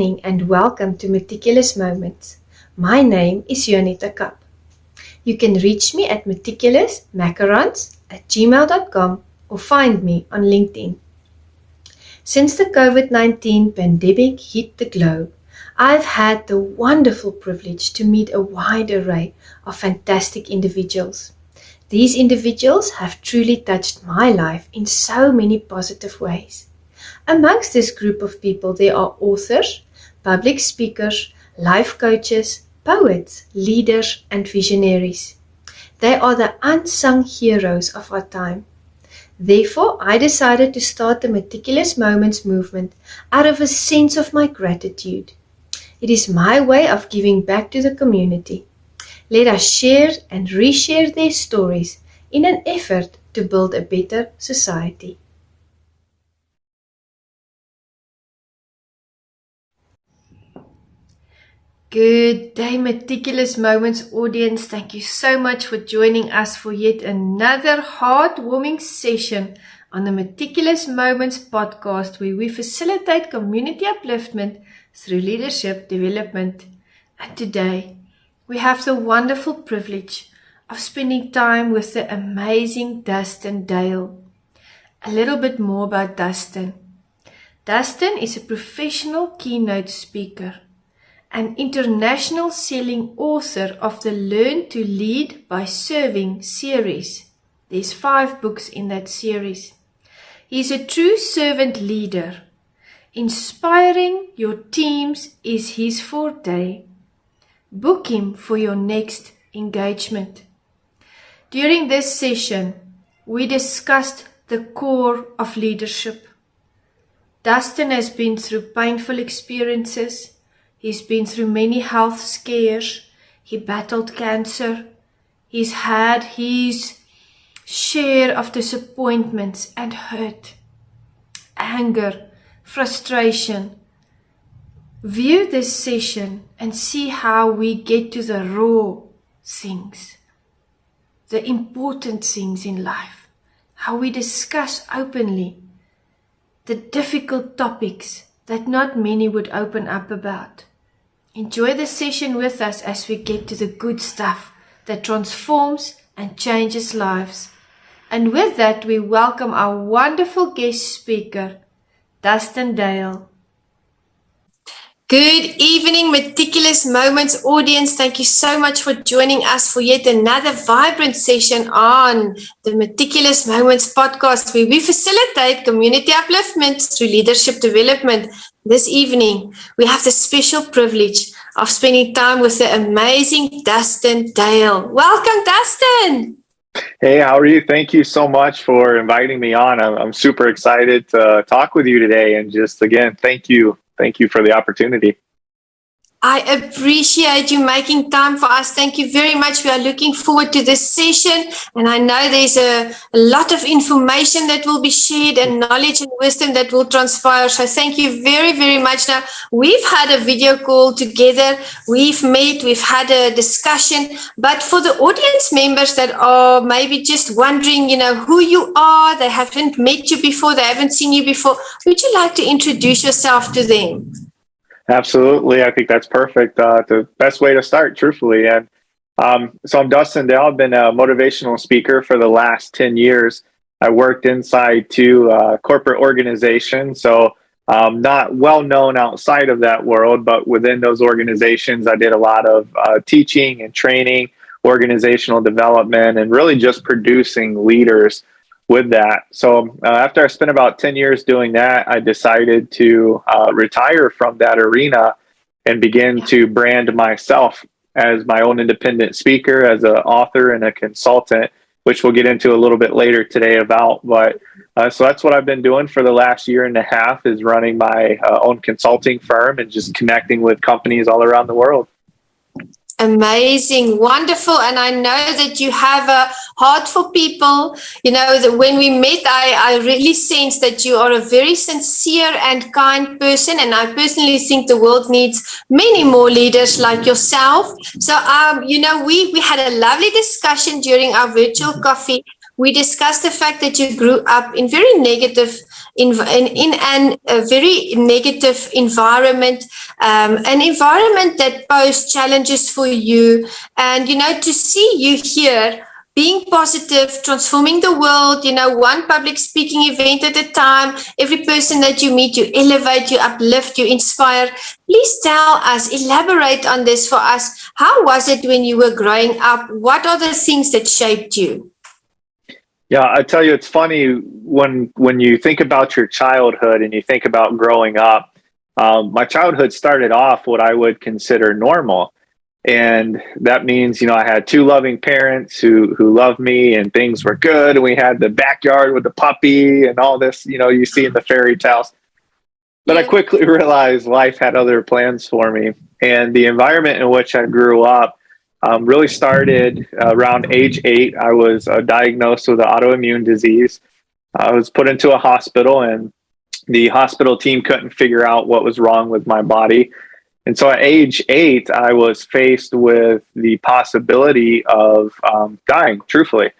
evening and welcome to Meticulous Moments. My name is Juanita Kapp. You can reach me at meticulousmacarons@gmail.com or find me on LinkedIn. Since the COVID-19 pandemic hit the globe, I've had the wonderful privilege to meet a wide array of fantastic individuals. These individuals have truly touched my life in so many positive ways. Amongst this group of people, there are authors, public speakers, life coaches, poets, leaders, and visionaries. They are the unsung heroes of our time. Therefore, I decided to start the Meticulous Moments movement out of a sense of my gratitude. It is my way of giving back to the community. Let us share and reshare their stories in an effort to build a better society. Good day, Meticulous Moments audience. Thank you so much for joining us for yet another heartwarming session on the Meticulous Moments podcast, where we facilitate community upliftment through leadership development. And today, we have the wonderful privilege of spending time with the amazing Dustin Dale. A little bit more about Dustin. Dustin is a professional keynote speaker, an international selling author of the Learn to Lead by Serving series. There's 5 books in that series. He's a true servant leader. Inspiring your teams is his forte. Book him for your next engagement. During this session, we discussed the core of leadership. Dustin has been through painful experiences. He's been through many health scares. He battled cancer. He's had his share of disappointments and hurt, anger, frustration. View this session and see how we get to the raw things, the important things in life, how we discuss openly the difficult topics that not many would open up about. Enjoy the session with us as we get to the good stuff that transforms and changes lives. And with that, we welcome our wonderful guest speaker, Dustin Dale. Good evening, Meticulous Moments audience. Thank you so much for joining us for yet another vibrant session on the Meticulous Moments podcast, where we facilitate community upliftment through leadership development. This evening, we have the special privilege of spending time with the amazing Dustin Dale. Welcome, Dustin. Hey, how are you? Thank you so much for inviting me on. I'm super excited to talk with you today. And just again, thank you. Thank you for the opportunity. I appreciate you making time for us. Thank you very much. We are looking forward to this session. And I know there's a lot of information that will be shared and knowledge and wisdom that will transpire. So thank you very, very much. Now, we've had a video call together. We've met, we've had a discussion. But for the audience members that are maybe just wondering, who you are, they haven't met you before, they haven't seen you before, would you like to introduce yourself to them? Absolutely. I think that's perfect. The best way to start, truthfully. And so I'm Dustin Dale. I've been a motivational speaker for the last 10 years. I worked inside 2 corporate organizations. So not well known outside of that world, but within those organizations, I did a lot of teaching and training, organizational development, and really just producing leaders with that. So after I spent about 10 years doing that, I decided to retire from that arena and begin to brand myself as my own independent speaker, as an author and a consultant, which we'll get into a little bit later today about. But so that's what I've been doing for the last year and a half, is running my own consulting firm and just connecting with companies all around the world. Amazing, wonderful. And I know that you have a heart for people. That when we met, I really sense that you are a very sincere and kind person. And I personally think the world needs many more leaders like yourself. So, we had a lovely discussion during our virtual coffee. We discussed the fact that you grew up in very negative a very negative environment, an environment that posed challenges for you. And, to see you here being positive, transforming the world, one public speaking event at a time, every person that you meet, you elevate, you uplift, you inspire. Please tell us, elaborate on this for us. How was it when you were growing up? What are the things that shaped you? Yeah, I tell you, it's funny when you think about your childhood and you think about growing up. My childhood started off what I would consider normal. And that means, I had two loving parents who loved me and things were good. And we had the backyard with the puppy and all this, you see in the fairy tales. But I quickly realized life had other plans for me. And the environment in which I grew up really started around age 8. I was diagnosed with an autoimmune disease. I was put into a hospital, and the hospital team couldn't figure out what was wrong with my body. And so at age 8, I was faced with the possibility of dying, truthfully.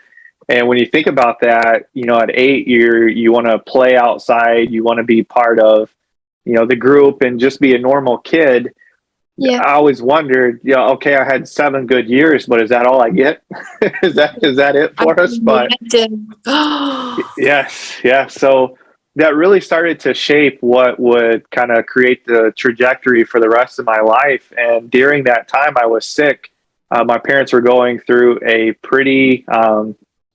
And when you think about that, at 8, you want to play outside, you want to be part of, the group and just be a normal kid. Yeah. I always wondered, okay, I had 7 good years, but is that all I get? is that it for us? But yes, yeah. So that really started to shape what would kind of create the trajectory for the rest of my life. And during that time, I was sick. My parents were going through a pretty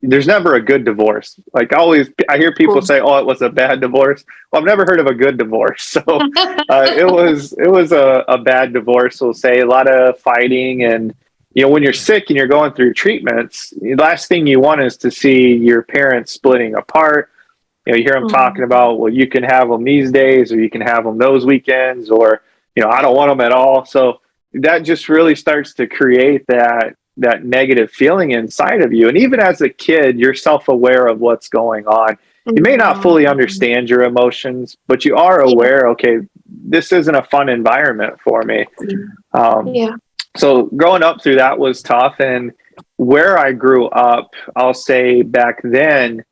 there's never a good divorce. Like I hear people say, "Oh, it was a bad divorce." Well, I've never heard of a good divorce. So it was a bad divorce. We'll say a lot of fighting, and when you're sick and you're going through treatments, the last thing you want is to see your parents splitting apart. You hear them talking about, well, you can have them these days, or you can have them those weekends, or I don't want them at all. So that just really starts to create that negative feeling inside of you. And even as a kid, you're self-aware of what's going on. You may not fully understand your emotions, but you are aware, okay, this isn't a fun environment for me. So growing up through that was tough. And where I grew up, I'll say back then,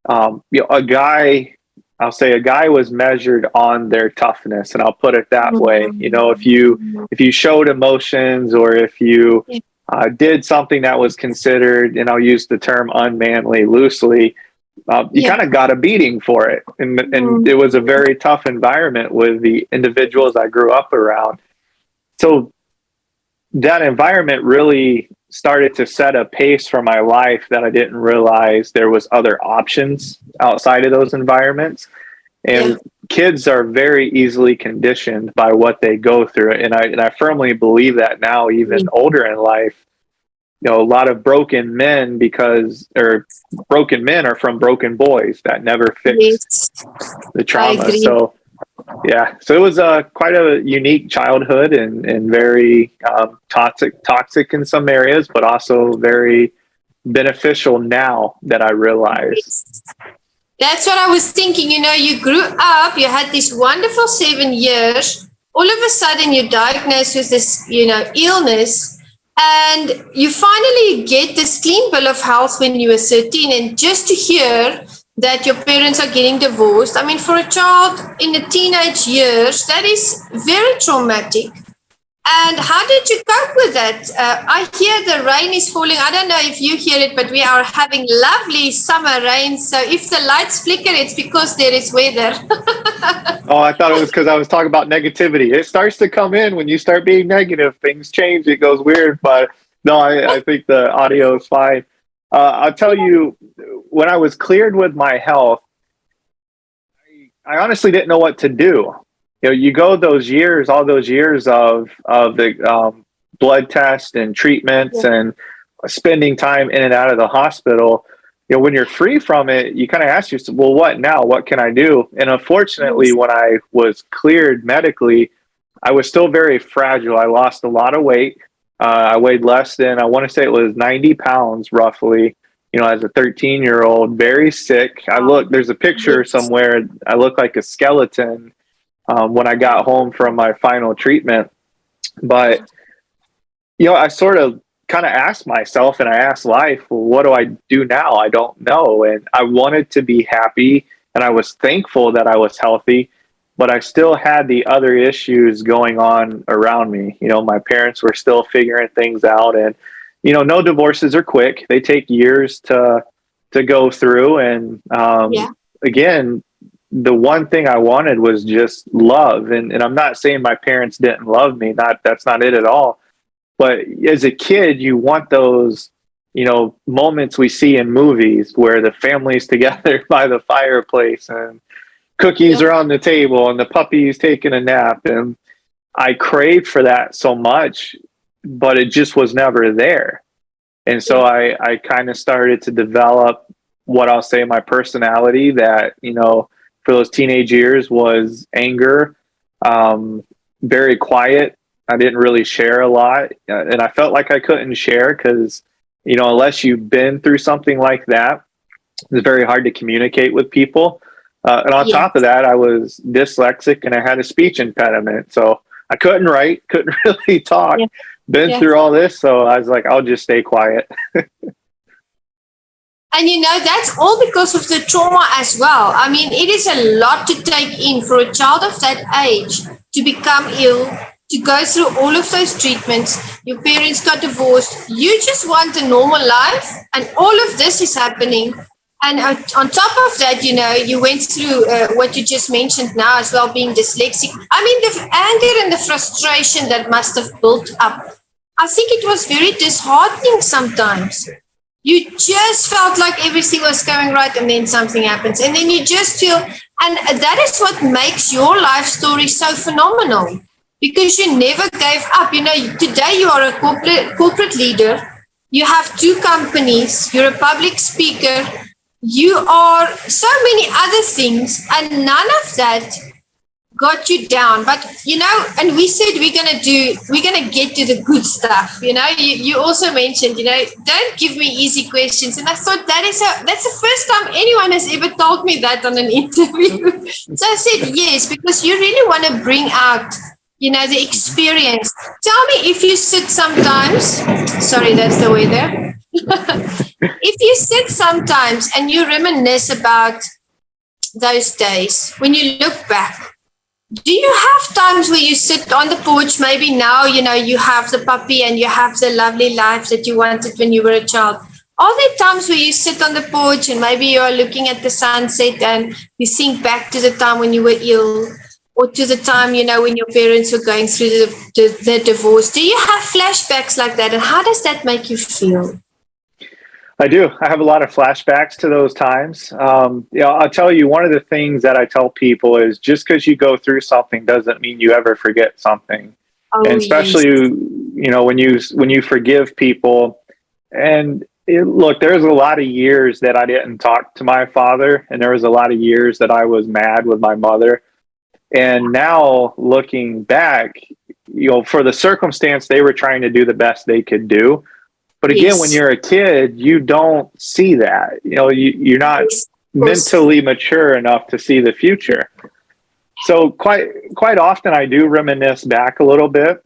a guy was measured on their toughness, and I'll put it that way. If you showed emotions, or if you did something that was considered, and I'll use the term unmanly loosely, you kind of got a beating for it. And it was a very tough environment with the individuals I grew up around. So that environment really started to set a pace for my life that I didn't realize there was other options outside of those environments. And kids are very easily conditioned by what they go through. And I firmly believe that now, even older in life. A lot of broken men are from broken boys that never fixed the trauma. So it was quite a unique childhood, and very toxic in some areas, but also very beneficial now that I realize. That's what I was thinking. You grew up, you had this wonderful 7 years. All of a sudden, you're diagnosed with this, illness. And you finally get this clean bill of health when you were 13. And just to hear that your parents are getting divorced, I mean, for a child in the teenage years, that is very traumatic. And how did you cope with that? I hear the rain is falling. I don't know if you hear it, but we are having lovely summer rain. So if the lights flicker, it's because there is weather. Oh, I thought it was because I was talking about negativity. It starts to come in when you start being negative. Things change. It goes weird. But no, I think the audio is fine. I'll tell you, when I was cleared with my health, I honestly didn't know what to do. You go all those years of the blood tests and treatments and spending time in and out of the hospital. When you're free from it, you kind of ask yourself, well, what now? What can I do? And unfortunately, when I was cleared medically, I was still very fragile. I lost a lot of weight. I weighed less than, I want to say it was 90 pounds roughly, as a 13-year-old, very sick. There's a picture somewhere. I look like a skeleton when I got home from my final treatment. But, I sort of kind of asked myself, and I asked life, well, what do I do now? I don't know. And I wanted to be happy and I was thankful that I was healthy, but I still had the other issues going on around me. My parents were still figuring things out, and no divorces are quick. They take years to go through, and Yeah. again, the one thing I wanted was just love. And I'm not saying my parents didn't love me. That's not it at all. But as a kid, you want those, moments we see in movies where the family's together by the fireplace and cookies Yeah. are on the table and the puppy's taking a nap. And I craved for that so much, but it just was never there. And so Yeah. I kind of started to develop what I'll say my personality that, for those teenage years was anger, very quiet. I didn't really share a lot. And I felt like I couldn't share because, unless you've been through something like that, it's very hard to communicate with people. And on Yeah. top of that, I was dyslexic and I had a speech impediment. So I couldn't write, couldn't really talk. Yeah. Been Yeah. through all this. So I was like, I'll just stay quiet. And that's all because of the trauma as well. I mean, it is a lot to take in for a child of that age to become ill, to go through all of those treatments. Your parents got divorced. You just want a normal life, and all of this is happening. And on top of that, you went through what you just mentioned now as well, being dyslexic. I mean, the anger and the frustration that must have built up. I think it was very disheartening sometimes. You just felt like everything was going right, and then something happens, and then you just feel, and that is what makes your life story so phenomenal, because you never gave up. Today you are a corporate leader, you have 2 companies, you're a public speaker, you are so many other things, and none of that got you down. But and we said we're gonna get to the good stuff. You also mentioned, don't give me easy questions, and I thought that's the first time anyone has ever told me that on an interview. So I said yes, because you really want to bring out the experience. Tell me, if you sit sometimes, sorry, that's the weather. If you sit sometimes and you reminisce about those days, when you look back, do you have times where you sit on the porch? Maybe now, you have the puppy and you have the lovely life that you wanted when you were a child. Are there times where you sit on the porch and maybe you are looking at the sunset and you think back to the time when you were ill, or to the time, when your parents were going through the divorce? Do you have flashbacks like that? And how does that make you feel? I do. I have a lot of flashbacks to those times. I'll tell you, one of the things that I tell people is just because you go through something doesn't mean you ever forget something. Oh, And especially, yes. when you forgive people, and look, there's a lot of years that I didn't talk to my father, and there was a lot of years that I was mad with my mother. And now looking back, for the circumstance, they were trying to do the best they could do. But again, when Yes. you're a kid, you don't see that. You're not Yes, of course. mentally mature enough to see the future. So quite often, I do reminisce back a little bit.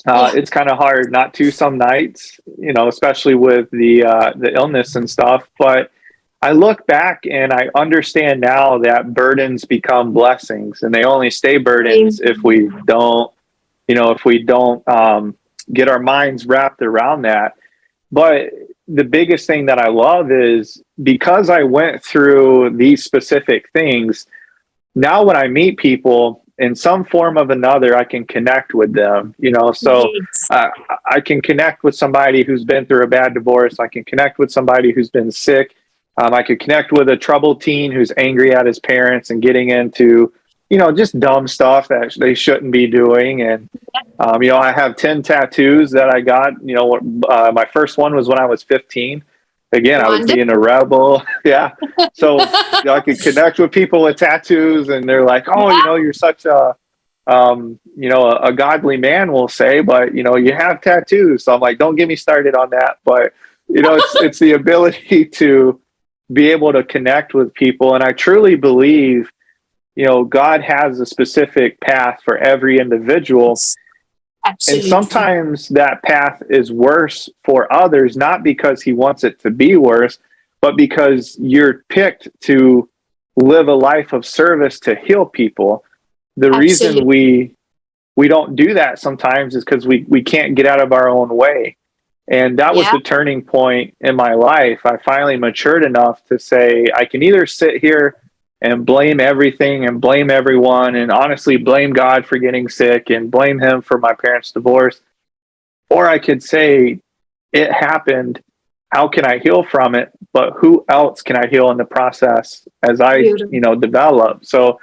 Yeah. It's kind of hard not to some nights, especially with the illness and stuff. But I look back and I understand now that burdens become blessings, and they only stay burdens if we don't, get our minds wrapped around that. But the biggest thing that I love is because I went through these specific things, now when I meet people in some form of another, I can connect with them, so Yes. I can connect with somebody who's been through a bad divorce. I can connect with somebody who's been sick. I could connect with a troubled teen who's angry at his parents and getting into, just dumb stuff that they shouldn't be doing. And, I have 10 tattoos that I got. My first one was when I was 15. Again, I was being a rebel. Yeah. So I could connect with people with tattoos, and they're like, oh, you're such a godly man, we'll say, but, you have tattoos. So I'm like, don't get me started on that. But, it's the ability to be able to connect with people. And I truly believe, God has a specific path for every individual. Absolutely. And sometimes that path is worse for others, not because he wants it to be worse, but because you're picked to live a life of service to heal people. The reason Absolutely. we don't do that sometimes is because we can't get out of our own way. And that was Yeah. the turning point in my life. I finally matured enough to say, I can either sit here and blame everything and blame everyone and honestly blame God for getting sick and blame him for my parents' divorce, or I could say, it happened. How can I heal from it? But who else can I heal in the process as I, Beautiful. develop? So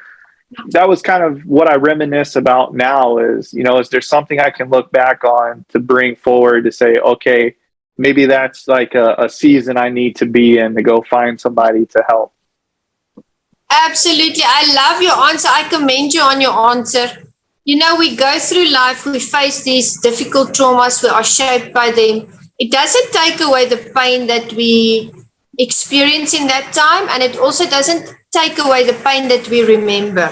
that was kind of what I reminisce about now is, is there something I can look back on to bring forward to say, okay, maybe that's like a season I need to be in to go find somebody to help. Absolutely. I love your answer. I commend you on your answer. We go through life, we face these difficult traumas, we are shaped by them. It doesn't take away the pain that we experience in that time, and it also doesn't take away the pain that we remember.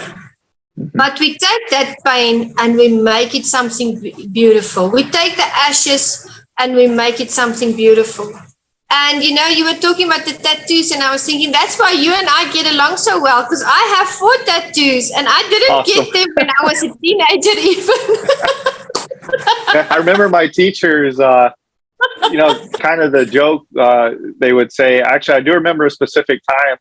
Mhm. But we take that pain and we make it something beautiful. We take the ashes and we make it something beautiful. And you were talking about the tattoos, and I was thinking that's why you and I get along so well, because I have 4 tattoos and I didn't Awesome. get them when I was a teenager, even. I remember my teachers, kind of the joke they would say, actually, I do remember a specific time.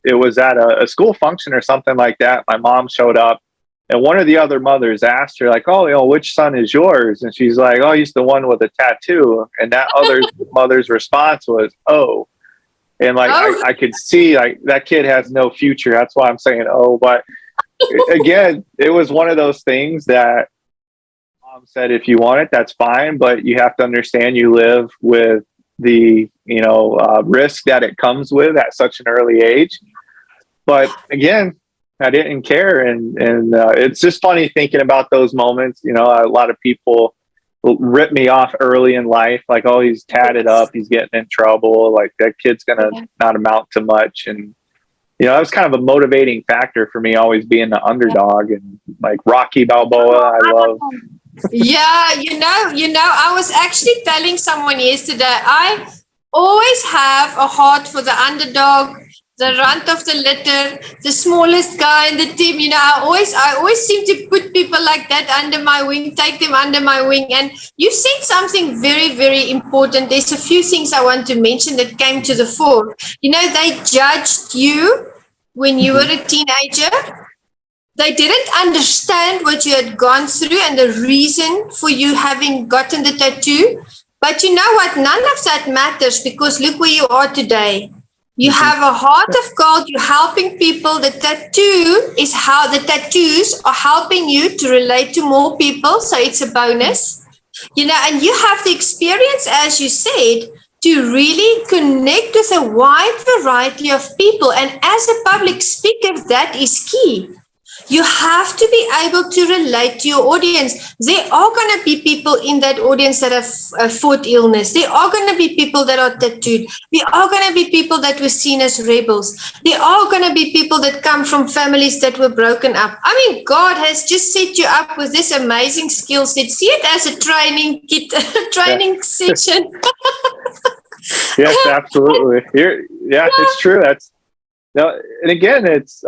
It was at a school function or something like that. My mom showed up and one of the other mothers asked her, like, oh, which son is yours? And she's like, oh, he's the one with a tattoo. And that other mother's response was, oh. And like, Oh, I could see like that kid has no future. That's why I'm saying, oh, but again, it was one of those things that mom said, if you want it, that's fine. But you have to understand you live with the, risk that it comes with at such an early age. But again, I didn't care, and it's just funny thinking about those moments. A lot of people rip me off early in life, like, oh, he's tatted up, he's getting in trouble, like that kid's gonna not amount to much. And that was kind of a motivating factor for me, always being the underdog, and like Rocky Balboa, I love. yeah, I was actually telling someone yesterday, I always have a heart for the underdog, the runt of the litter, the smallest guy in the team. I always seem to put people like that under my wing, take them under my wing. And you said something very, very important. There's a few things I want to mention that came to the fore. They judged you when you were a teenager. They didn't understand what you had gone through and the reason for you having gotten the tattoo. But you know what? None of that matters, because look where you are today. You have a heart of gold. You're helping people. The tattoo is how the tattoos are helping you to relate to more people. So it's a bonus, and you have the experience, as you said, to really connect with a wide variety of people. And as a public speaker, that is key. You have to be able to relate to your audience. There are going to be people in that audience that have fought illness. There are going to be people that are tattooed. There are going to be people that were seen as rebels. There are going to be people that come from families that were broken up. I mean, God has just set you up with this amazing skill set. See it as a training kit, training session. Yes, absolutely. It's true. And again, it's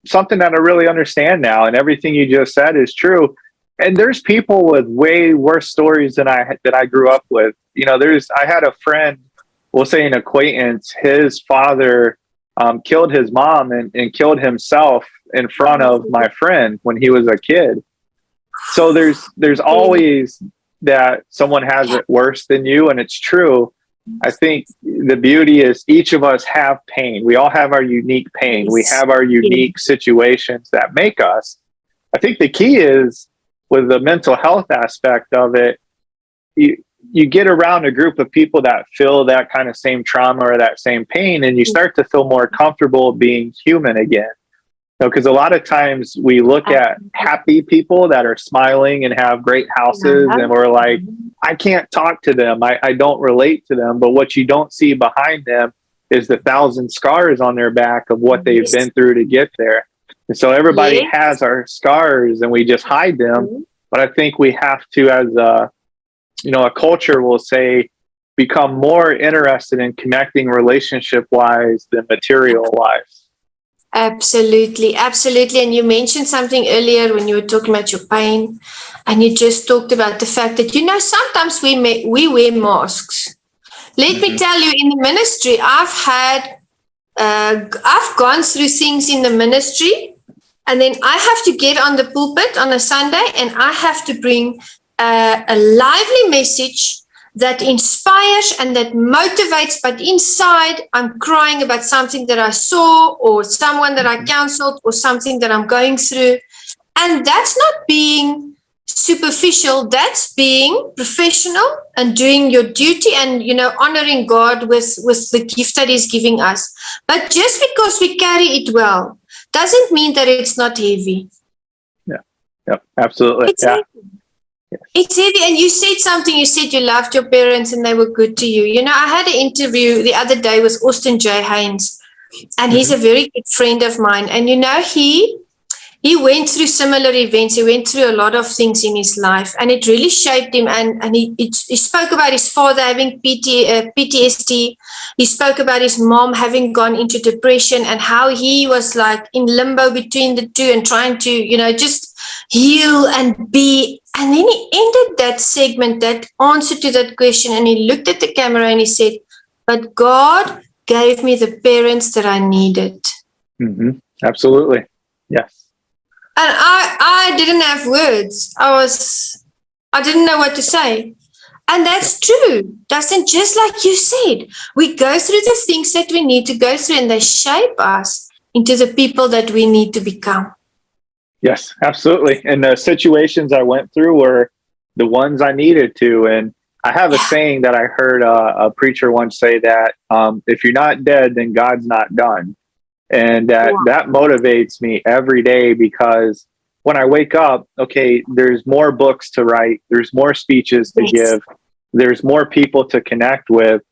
something that I really understand now, and everything you just said is true. And there's people with way worse stories than I grew up with. I had a friend, we'll say an acquaintance. His father killed his mom and killed himself in front of my friend when he was a kid. So there's always that someone has it worse than you, and it's true. I think the beauty is each of us have pain. We all have our unique pain. We have our unique situations that make us. I think the key is with the mental health aspect of it, you get around a group of people that feel that kind of same trauma or that same pain, and you start to feel more comfortable being human again. Because a lot of times we look at happy people that are smiling and have great houses, and we're like, I can't talk to them. I don't relate to them. But what you don't see behind them is the 1,000 scars on their back of what they've been through to get there. And so everybody has our scars and we just hide them. But I think we have to, as a culture will say, become more interested in connecting relationship wise than material wise. Absolutely, absolutely. And you mentioned something earlier when you were talking about your pain, and you just talked about the fact that, sometimes we wear masks. Let me Hmm. tell you, in the ministry, I've gone through things in the ministry, and then I have to get on the pulpit on a Sunday, and I have to bring a lively message that inspires and that motivates. But inside, I'm crying about something that I saw, or someone that I counseled, or something that I'm going through. And that's not being superficial, that's being professional and doing your duty, and honoring God with the gift that He's giving us. But just because we carry it well doesn't mean that it's not heavy. Yeah. Yep. Absolutely. It's Yeah. heavy. It's heavy. And you said something, you said you loved your parents and they were good to you. I had an interview the other day with Austin J. Haynes, and he's a very good friend of mine. And he went through similar events. He went through a lot of things in his life, and it really shaped him. And he spoke about his father having PTSD. He spoke about his mom having gone into depression, and how he was like in limbo between the two and trying to, just heal and be. And then he ended that segment, that answer to that question, and he looked at the camera and he said, "But God gave me the parents that I needed." Mm-hmm. Absolutely. Yes. And I didn't have words. I didn't know what to say. And that's true. Dustin, just like you said, we go through the things that we need to go through, and they shape us into the people that we need to become. Yes, absolutely. And the situations I went through were the ones I needed to. And I have a saying that I heard a preacher once say that if you're not dead, then God's not done. And that motivates me every day, because when I wake up, okay, there's more books to write, there's more speeches to give, there's more people to connect with.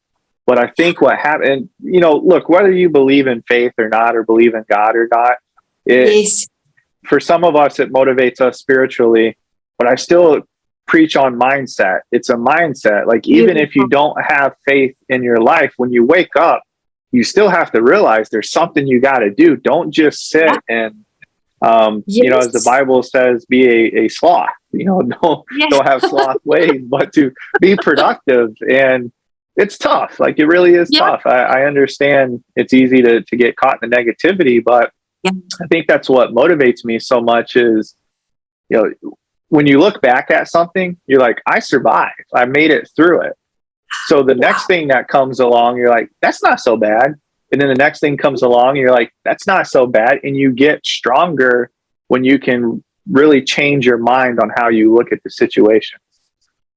But I think what happened, look, whether you believe in faith or not, or believe in God or not, for some of us, it motivates us spiritually. But I still preach on mindset. It's a mindset. Like, even if you don't have faith in your life, when you wake up, you still have to realize there's something you got to do. Don't just sit and, as the Bible says, be a sloth. Don't have sloth ways, but to be productive. And it's tough. Like, it really is tough. I understand it's easy to get caught in the negativity, but I think that's what motivates me so much is, when you look back at something, you're like, I survived. I made it through it. So the next thing that comes along, you're like, that's not so bad. And then the next thing comes along, and you're like, that's not so bad. And you get stronger when you can really change your mind on how you look at the situation.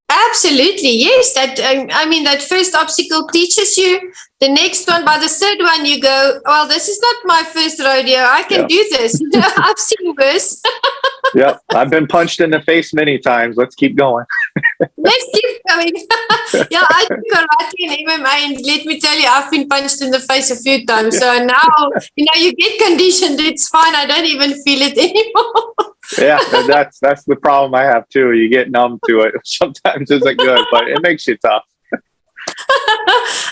Absolutely. Yes. That first obstacle teaches you. The next one, by the third one, you go, well, this is not my first rodeo. I can do this. I've seen worse. Yep. I've been punched in the face many times. Let's keep going. Let's keep going. I do karate and MMA, and let me tell you, I've been punched in the face a few times. So now, you get conditioned. It's fine. I don't even feel it anymore. Yeah, that's the problem I have too. You get numb to it. Sometimes isn't good, but it makes you tough.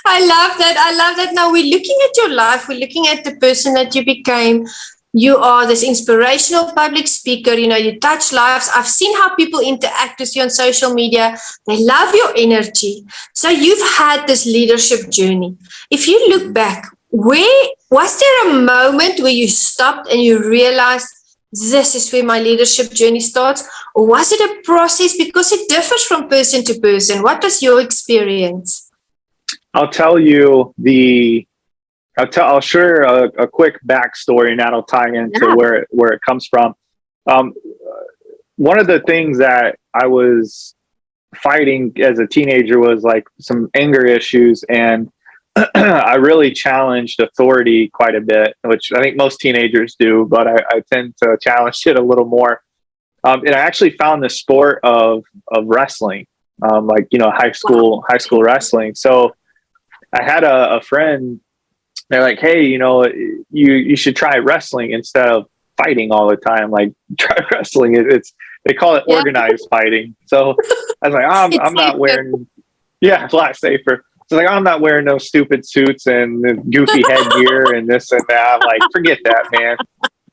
I love that. Now we're looking at your life. We're looking at the person that you became. You are this inspirational public speaker. You touch lives. I've seen how people interact with you on social media. They love your energy. So you've had this leadership journey. If you look back, was there a moment where you stopped and you realized, this is where my leadership journey starts? Or was it a process? Because it differs from person to person. What was your experience? I'll tell you I'll share a quick backstory, and that'll tie into where it comes from. One of the things that I was fighting as a teenager was like some anger issues, and I really challenged authority quite a bit, which I think most teenagers do, but I tend to challenge it a little more. And I actually found the sport of wrestling, high school wrestling. So I had a friend. They're like, hey, you should try wrestling instead of fighting all the time. Like, try wrestling. They call it organized fighting. So I was like, I'm not wearing. Yeah, it's a lot safer. So like, I'm not wearing no stupid suits and goofy headgear and this and that. I'm like, forget that, man.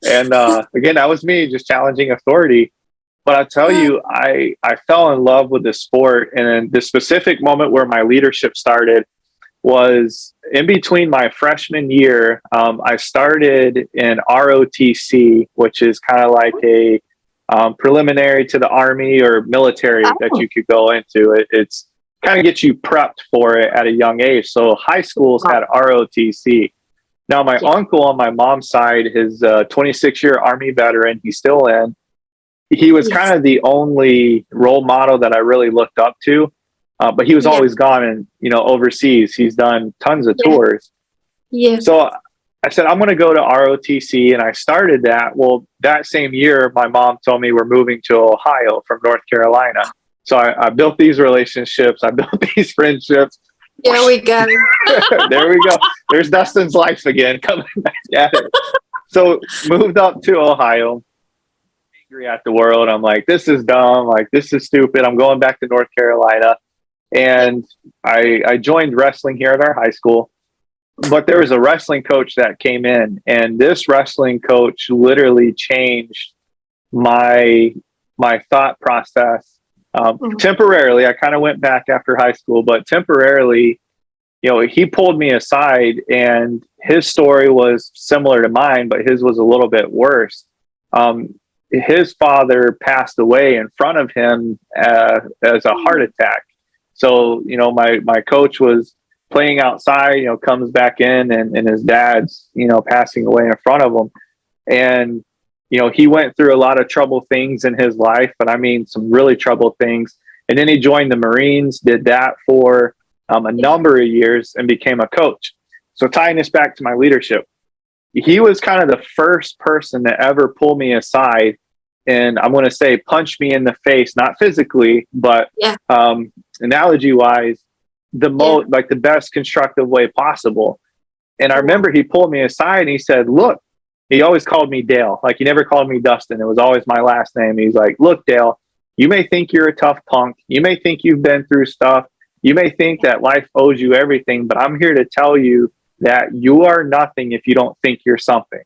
And again, that was me just challenging authority. But I'll tell you, I fell in love with the sport. And then the specific moment where my leadership started was in between my freshman year. I started in ROTC, which is kind of like a preliminary to the Army or military that you could go into. It's kind of gets you prepped for it at a young age. So high schools had ROTC. Now, my uncle on my mom's side is a 26-year Army veteran. He's still in. He was kind of the only role model that I really looked up to. But he was always gone and, overseas. He's done tons of tours. Yeah. So I said, I'm going to go to ROTC. And I started that. Well, that same year, my mom told me we're moving to Ohio from North Carolina. So I built these relationships. I built these friendships. There we go. There we go. There's Dustin's life again coming back at it. So moved up to Ohio. Angry at the world. I'm like, this is dumb. Like, this is stupid. I'm going back to North Carolina. And I joined wrestling here at our high school. But there was a wrestling coach that came in. And this wrestling coach literally changed my thought process. Temporarily, I kind of went back after high school, but temporarily, he pulled me aside and his story was similar to mine, but his was a little bit worse. His father passed away in front of him as a heart attack. So, my coach was playing outside, comes back in and his dad's, passing away in front of him. And he went through a lot of troubled things in his life, but I mean, some really troubled things. And then he joined the Marines, did that for a number of years and became a coach. So tying this back to my leadership, he was kind of the first person to ever pull me aside. And I'm going to say, punch me in the face, not physically, but analogy wise, like the best constructive way possible. And I remember he pulled me aside and he said, look, he always called me Dale. Like, he never called me Dustin. It was always my last name. He's like, look, Dale, you may think you're a tough punk. You may think you've been through stuff. You may think that life owes you everything, but I'm here to tell you that you are nothing if you don't think you're something.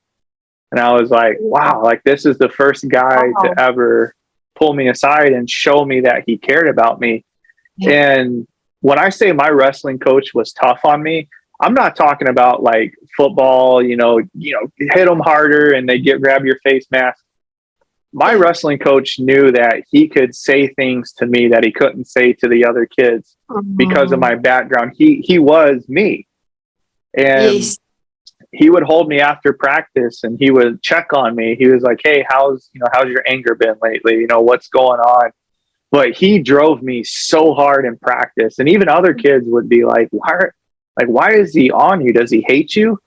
And I was like, wow, like, this is the first guy to ever pull me aside and show me that he cared about me. And when I say my wrestling coach was tough on me, I'm not talking about like football, hit them harder and they grab your face mask. My wrestling coach knew that he could say things to me that he couldn't say to the other kids because of my background. He was me. And he would hold me after practice and he would check on me. He was like, hey, how's your anger been lately? What's going on? But he drove me so hard in practice. And even other kids would be like, why is he on you? Does he hate you?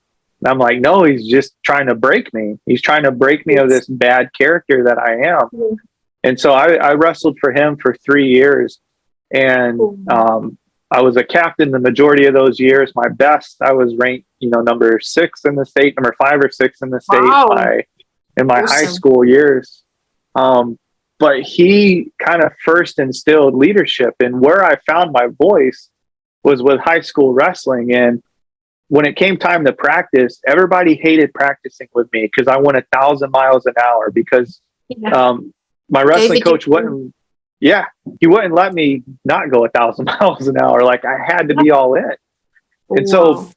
And I'm like, no, he's just trying to break me. He's trying to break me of this bad character that I am. And so I wrestled for him for 3 years. And I was a captain the majority of those years. My best, I was ranked, number 6 in the state, number 5 or 6 in the state in my high school years. But he kind of first instilled leadership. And where I found my voice was with high school wrestling. And when it came time to practice, everybody hated practicing with me because I went 1,000 miles an hour because my wrestling coach wouldn't let me not go 1,000 miles an hour. Like, I had to be all in. And so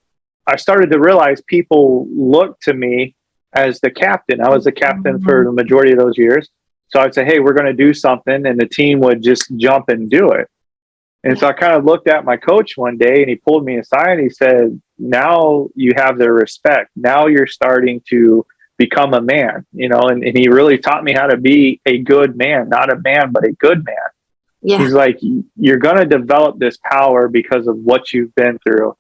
I started to realize people looked to me as the captain. I was the captain for the majority of those years. So I'd say, hey, we're going to do something. And the team would just jump and do it. And so I kind of looked at my coach one day and he pulled me aside and he said, now you have their respect. Now you're starting to become a man, and he really taught me how to be a good man, not a man, but a good man. Yeah. He's like, you're going to develop this power because of what you've been through.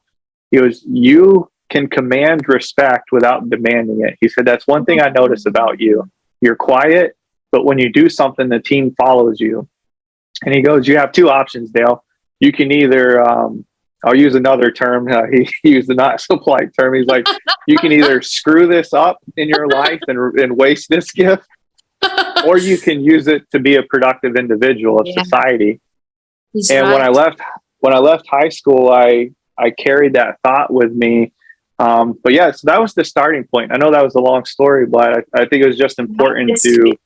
He goes, you can command respect without demanding it. He said, that's one thing I notice about you. You're quiet, but when you do something, the team follows you. And he goes, you have 2 options, Dale. You can either, I'll use another term. He used the not so polite term. He's like, you can either screw this up in your life and waste this gift, or you can use it to be a productive individual of society. He's when I left high school, I I carried that thought with me. But yeah, so that was the starting point. I know that was a long story, but I think it was just important to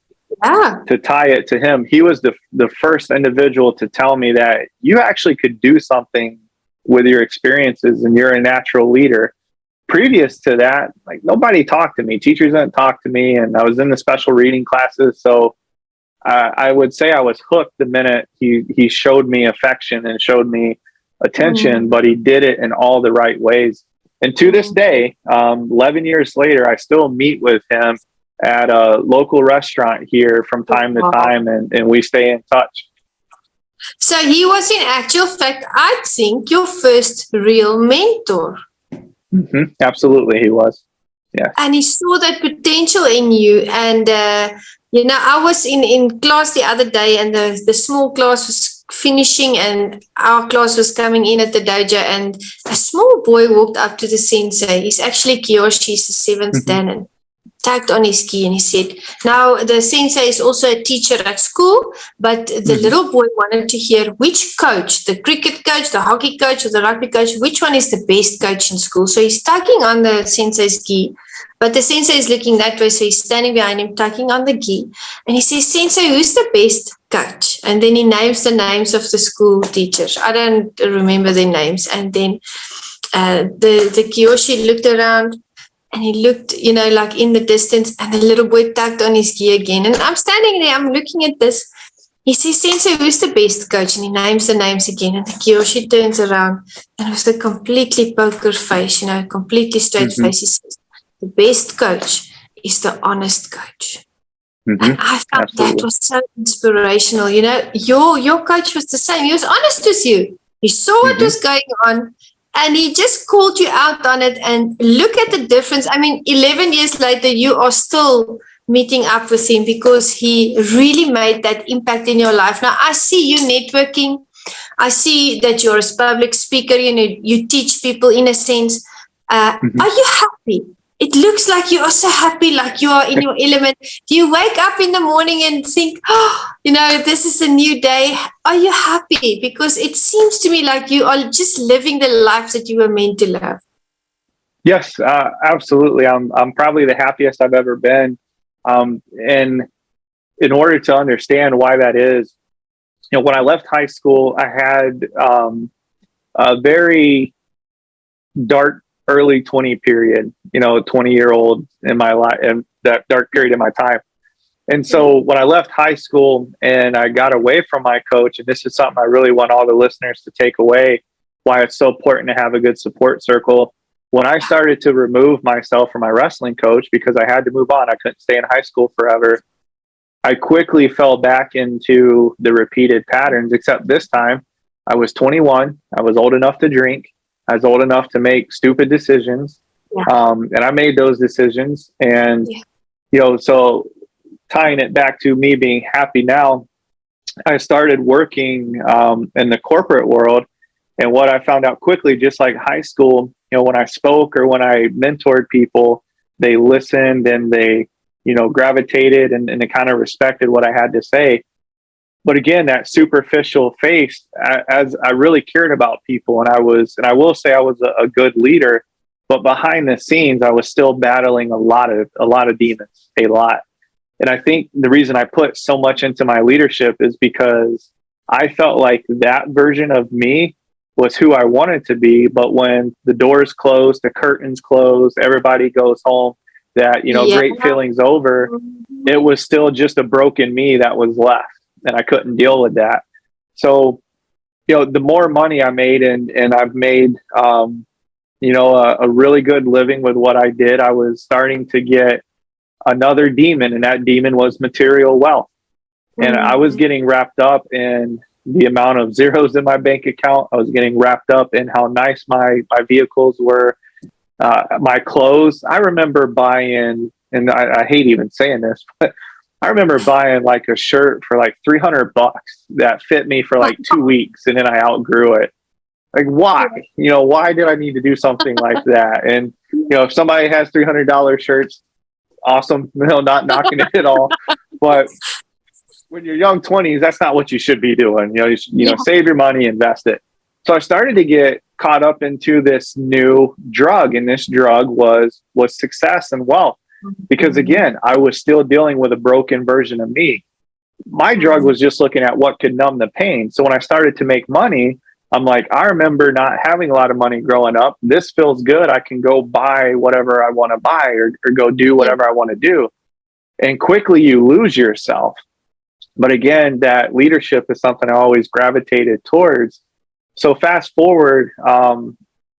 tie it to him. He was the first individual to tell me that you actually could do something with your experiences and you're a natural leader. Previous to that, like, nobody talked to me. Teachers didn't talk to me, and I was in the special reading classes. So I would say I was hooked the minute he showed me affection and showed me attention, but he did it in all the right ways. And to this day, 11 years later, I still meet with him at a local restaurant here from time to time, and we stay in touch. So he was, in actual fact, I think, your first real mentor. Absolutely, he was. Yeah. And he saw that potential in you. And, I was in class the other day, and the small class was finishing, and our class was coming in at the dojo, and a small boy walked up to the sensei. He's actually Kiyoshi, he's the seventh dan, and tagged on his key, and he said, now the sensei is also a teacher at school, but the little boy wanted to hear which coach, the cricket coach, the hockey coach, or the rugby coach, which one is the best coach in school. So he's tugging on the sensei's gi, but the sensei is looking that way, so he's standing behind him, tugging on the gi, and he says, Sensei, who's the best coach? And then he names the names of the school teachers. I don't remember their names. And then the Kiyoshi looked around, and he looked, like in the distance, and the little boy tugged on his gi again. And I'm standing there, I'm looking at this. He says, Sensei, who's the best coach? And he names the names again. And the Kiyoshi turns around, and with a completely poker face, completely straight face, he says, the best coach is the honest coach. And I thought that was so inspirational. Your coach was the same. He was honest with you. He saw what was going on, and he just called you out on it. And look at the difference. I mean, 11 years later, you are still meeting up with him because he really made that impact in your life. Now, I see you networking. I see that you're a public speaker. You teach people in a sense. Are you happy? It looks like you are so happy, like you are in your element. Do you wake up in the morning and think, this is a new day? Are you happy? Because it seems to me like you are just living the life that you were meant to live. Yes, absolutely. I'm probably the happiest I've ever been. And in order to understand why that is, when I left high school, I had a very dark early 20 period, 20-year-old in my life, and that dark period in my time. And so when I left high school and I got away from my coach, and this is something I really want all the listeners to take away, why it's so important to have a good support circle. When I started to remove myself from my wrestling coach because I had to move on, I couldn't stay in high school forever, I quickly fell back into the repeated patterns, except this time I was 21. I was old enough to drink. I was old enough to make stupid decisions. And I made those decisions. And, so tying it back to me being happy now, I started working in the corporate world. And what I found out quickly, just like high school, when I spoke or when I mentored people, they listened and they, gravitated and they kind of respected what I had to say. But again, that superficial face, as I really cared about people, and I will say I was a good leader, but behind the scenes, I was still battling a lot of demons, a lot. And I think the reason I put so much into my leadership is because I felt like that version of me was who I wanted to be. But when the doors close, the curtains close, everybody goes home, that, great feelings over, it was still just a broken me that was left. And I couldn't deal with that. So, the more money I made and I've made, a really good living with what I did, I was starting to get another demon, and that demon was material wealth. And I was getting wrapped up in the amount of zeros in my bank account. I was getting wrapped up in how nice my vehicles were, my clothes. I remember buying, and I hate even saying this, but I remember buying like a shirt for like $300 that fit me for like 2 weeks, and then I outgrew it. Like, why? Why did I need to do something like that? And if somebody has $300 shirts, awesome. Not knocking it at all. But when you're young 20s, that's not what you should be doing. Save your money, invest it. So I started to get caught up into this new drug, and this drug was success and wealth. Because again, I was still dealing with a broken version of me. My drug was just looking at what could numb the pain. So when I started to make money, I'm like, I remember not having a lot of money growing up. This feels good. I can go buy whatever I want to buy, or go do whatever I want to do. And quickly you lose yourself. But again, that leadership is something I always gravitated towards. So fast forward,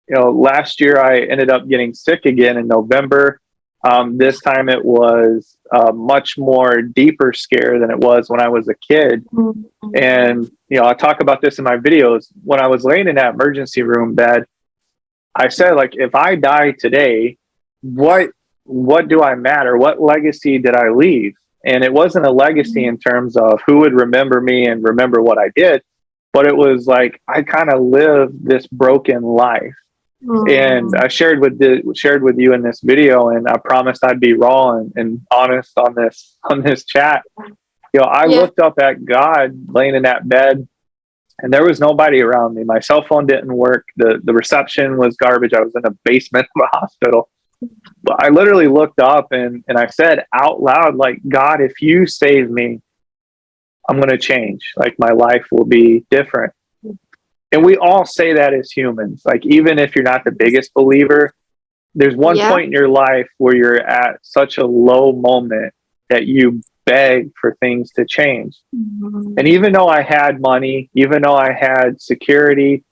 last year I ended up getting sick again in November. This time it was a much more deeper scare than it was when I was a kid. And, I talk about this in my videos. When I was laying in that emergency room bed, I said, like, if I die today, what do I matter? What legacy did I leave? And it wasn't a legacy in terms of who would remember me and remember what I did, but it was like, I kind of lived this broken life. And I shared with you in this video, and I promised I'd be raw and honest on this chat. I looked up at God laying in that bed, and there was nobody around me. My cell phone didn't work. The reception was garbage. I was in the basement of a hospital. But I literally looked up and I said out loud, like, God, if you save me, I'm going to change. Like, my life will be different. And we all say that as humans. Like, even if you're not the biggest believer, there's one point in your life where you're at such a low moment that you beg for things to change. And even though I had money, even though I had security,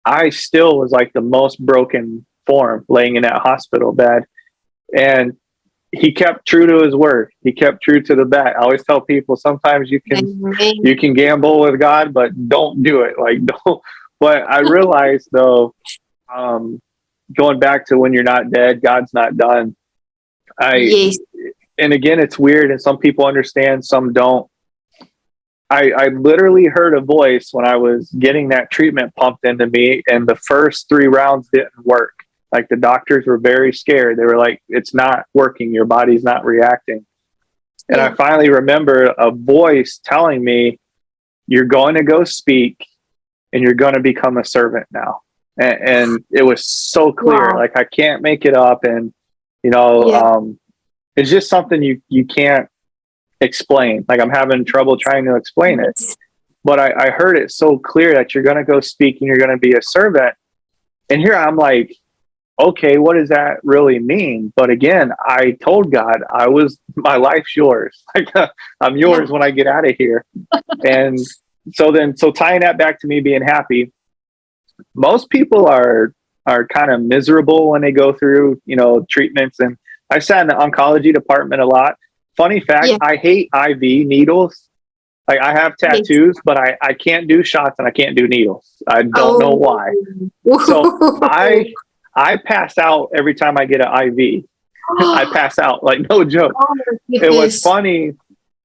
I still was like the most broken form laying in that hospital bed. And he kept true to his word. He kept true to the bet. I always tell people, sometimes you can gamble with God, but don't do it. Like, don't. But I realized, though, going back to when you're not dead, God's not done. And again, it's weird, and some people understand, some don't. I literally heard a voice when I was getting that treatment pumped into me, and the first 3 rounds didn't work. Like, the doctors were very scared. They were like, it's not working. Your body's not reacting. And I finally remember a voice telling me, you're going to go speak and you're going to become a servant now. And it was so clear. Wow. Like, I can't make it up. And, it's just something you can't explain. Like, I'm having trouble trying to explain it. But I heard it so clear that you're going to go speak and you're going to be a servant. And here I'm like, okay, what does that really mean? But again, I told God, my life's yours. Like, I'm yours when I get out of here. And so tying that back to me being happy, most people are kind of miserable when they go through, treatments. And I sat in the oncology department a lot. Funny fact, I hate IV needles. Like, I have tattoos, but I can't do shots and I can't do needles. I don't know why. So I pass out every time I get an IV. I pass out, like, no joke. And what's funny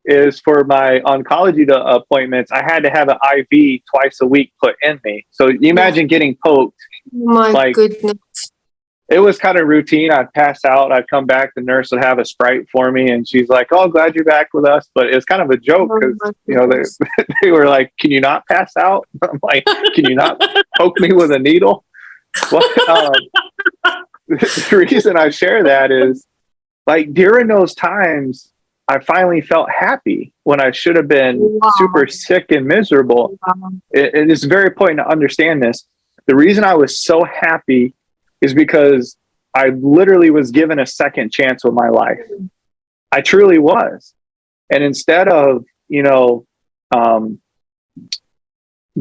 is, for my oncology appointments, I had to have an IV twice a week put in me. So you imagine getting poked. My goodness. It was kind of routine. I'd pass out. I'd come back. The nurse would have a Sprite for me. And she's like, oh, glad you're back with us. But it was kind of a joke because, they were like, can you not pass out? I'm like, can you not poke me with a needle? Well, the reason I share that is, like, during those times, I finally felt happy when I should have been super sick and miserable. It is very important to understand this. The reason I was so happy is because I literally was given a second chance with my life. I truly was. And instead of,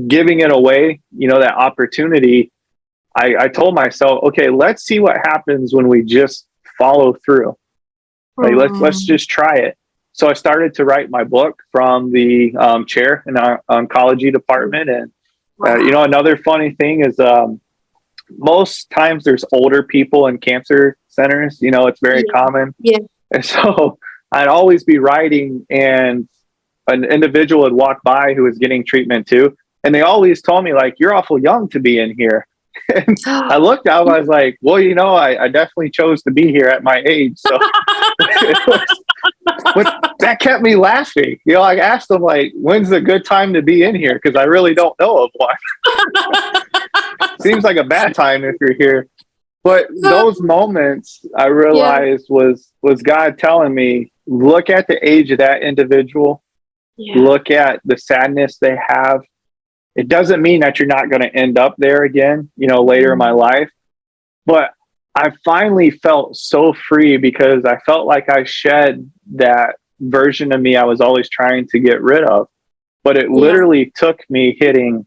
giving it away, that opportunity, I told myself, okay, let's see what happens when we just follow through. Like, let's just try it. So I started to write my book from the chair in our oncology department. And, another funny thing is, most times there's older people in cancer centers, it's very common. Yeah. And so I'd always be writing, and an individual would walk by who was getting treatment too. And they always told me, like, you're awful young to be in here. And I looked out, I was like, well, I definitely chose to be here at my age. So but that kept me laughing. I asked them, like, when's a good time to be in here? Because I really don't know of one. seems like a bad time if you're here. But those moments I Yeah. realized was God telling me, look at the age of that individual, Yeah. look at the sadness they have. It doesn't mean that you're not going to end up there again, later in my life. But I finally felt so free because I felt like I shed that version of me I was always trying to get rid of. But it Yeah. literally took me hitting,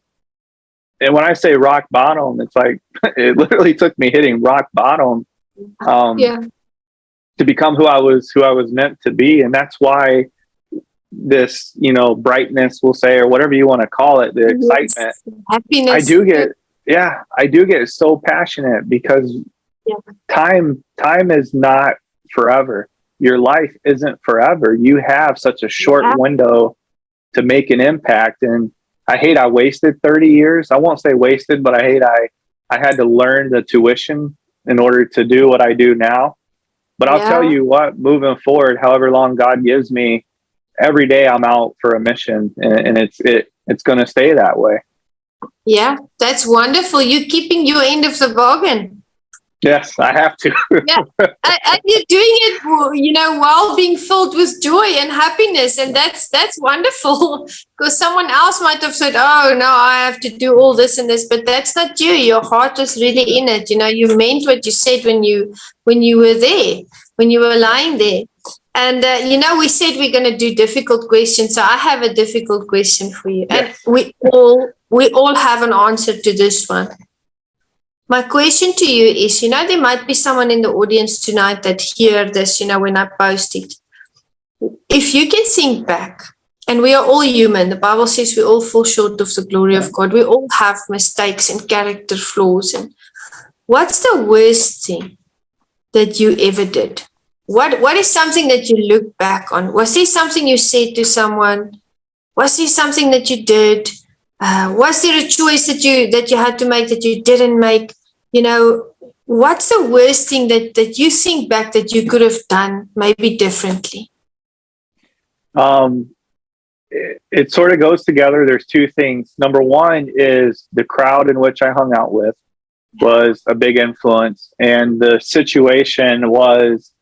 and when I say rock bottom, it's like it literally took me hitting rock bottom um, Yeah. to become who I was meant to be. And that's why this, brightness, we'll say, or whatever you want to call it, the Yes. excitement, I Happiness. do get, yeah, I do get so passionate because Yeah. time is not forever. Your life isn't forever. You have such a short Yeah. window to make an impact. And I hate I wasted 30 years. I won't say wasted, but I had to learn the tuition in order to do what I do now. But I'll tell Yeah. you what, moving forward, however long God gives me, every day I'm out for a mission, and it's going to stay that way. Yeah. That's wonderful. You're keeping your end of the bargain. Yes, I have to. Yeah. And you're doing it, while being filled with joy and happiness. And that's wonderful because someone else might have said, oh, no, I have to do all this and this, but that's not you. Your heart was really in it. You meant what you said when you were there, when you were lying there. And, we said we're going to do difficult questions. So I have a difficult question for you. Yes. And we all have an answer to this one. My question to you is, there might be someone in the audience tonight that hear this, when I post it. If you can think back, and we are all human, the Bible says we all fall short of the glory of God. We all have mistakes and character flaws. And what's the worst thing that you ever did? What is something that you look back on? Was there something you said to someone? Was there something that you did? Was there a choice that you had to make that you didn't make? What's the worst thing that you think back that you could have done maybe differently? It sort of goes together. There's two things. Number one is the crowd in which I hung out with was a big influence, and the situation was,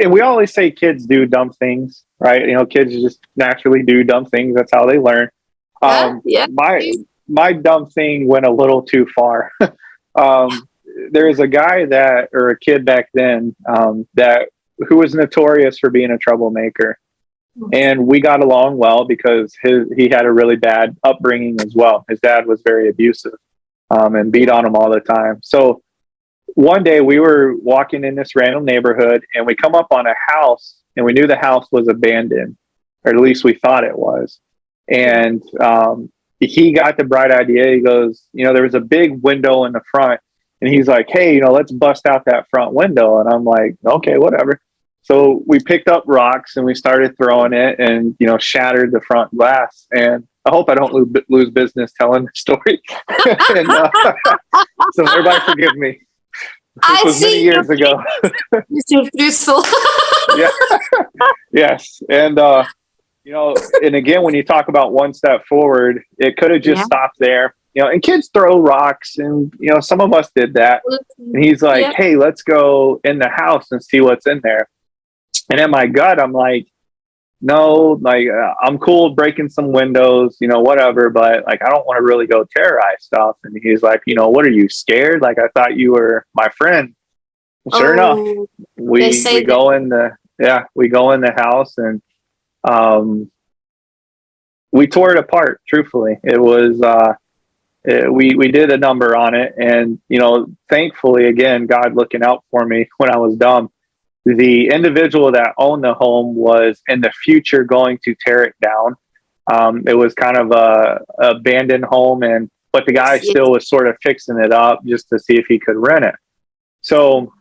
and we always say kids do dumb things, right? Kids just naturally do dumb things. That's how they learn. Yeah. My dumb thing went a little too far. There was a guy or a kid back then who was notorious for being a troublemaker, and we got along well because he had a really bad upbringing as well. His dad was very abusive and beat on him all the time. So one day we were walking in this random neighborhood, and we come up on a house, and we knew the house was abandoned, or at least we thought it was. And he got the bright idea. He goes, there was a big window in the front, and he's like, hey, let's bust out that front window. And I'm like, okay, whatever. So we picked up rocks and we started throwing it, and shattered the front glass. And I hope I don't lose business telling the story. And, so everybody forgive me. This was many years ago. You're truthful. Yeah. Yes. And and again, when you talk about one step forward, it could have just stopped there. And kids throw rocks, and some of us did that. And he's like, hey, let's go in the house and see what's in there. And in my gut, I'm like, no, like I'm cool breaking some windows, whatever, but like I don't want to really go terrorize stuff. And he's like, what are you, scared? Like I thought you were my friend. Well, sure enough, we go in the house, and we tore it apart. Truthfully, it was we did a number on it, and thankfully, again, God looking out for me when I was dumb. The individual that owned the home was in the future going to tear it down. It was kind of a abandoned home, but the guy still was sort of fixing it up just to see if he could rent it. So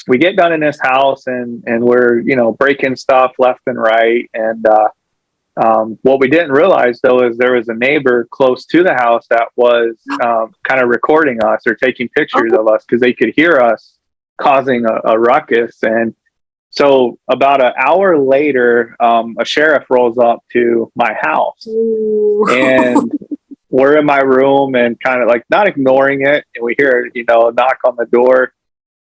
we get done in this house, and we're breaking stuff left and right. And what we didn't realize though is there was a neighbor close to the house that was kind of recording us or taking pictures of us because they could hear us causing a ruckus. And so about an hour later, a sheriff rolls up to my house. Ooh. And we're in my room and kind of like not ignoring it. And we hear, a knock on the door.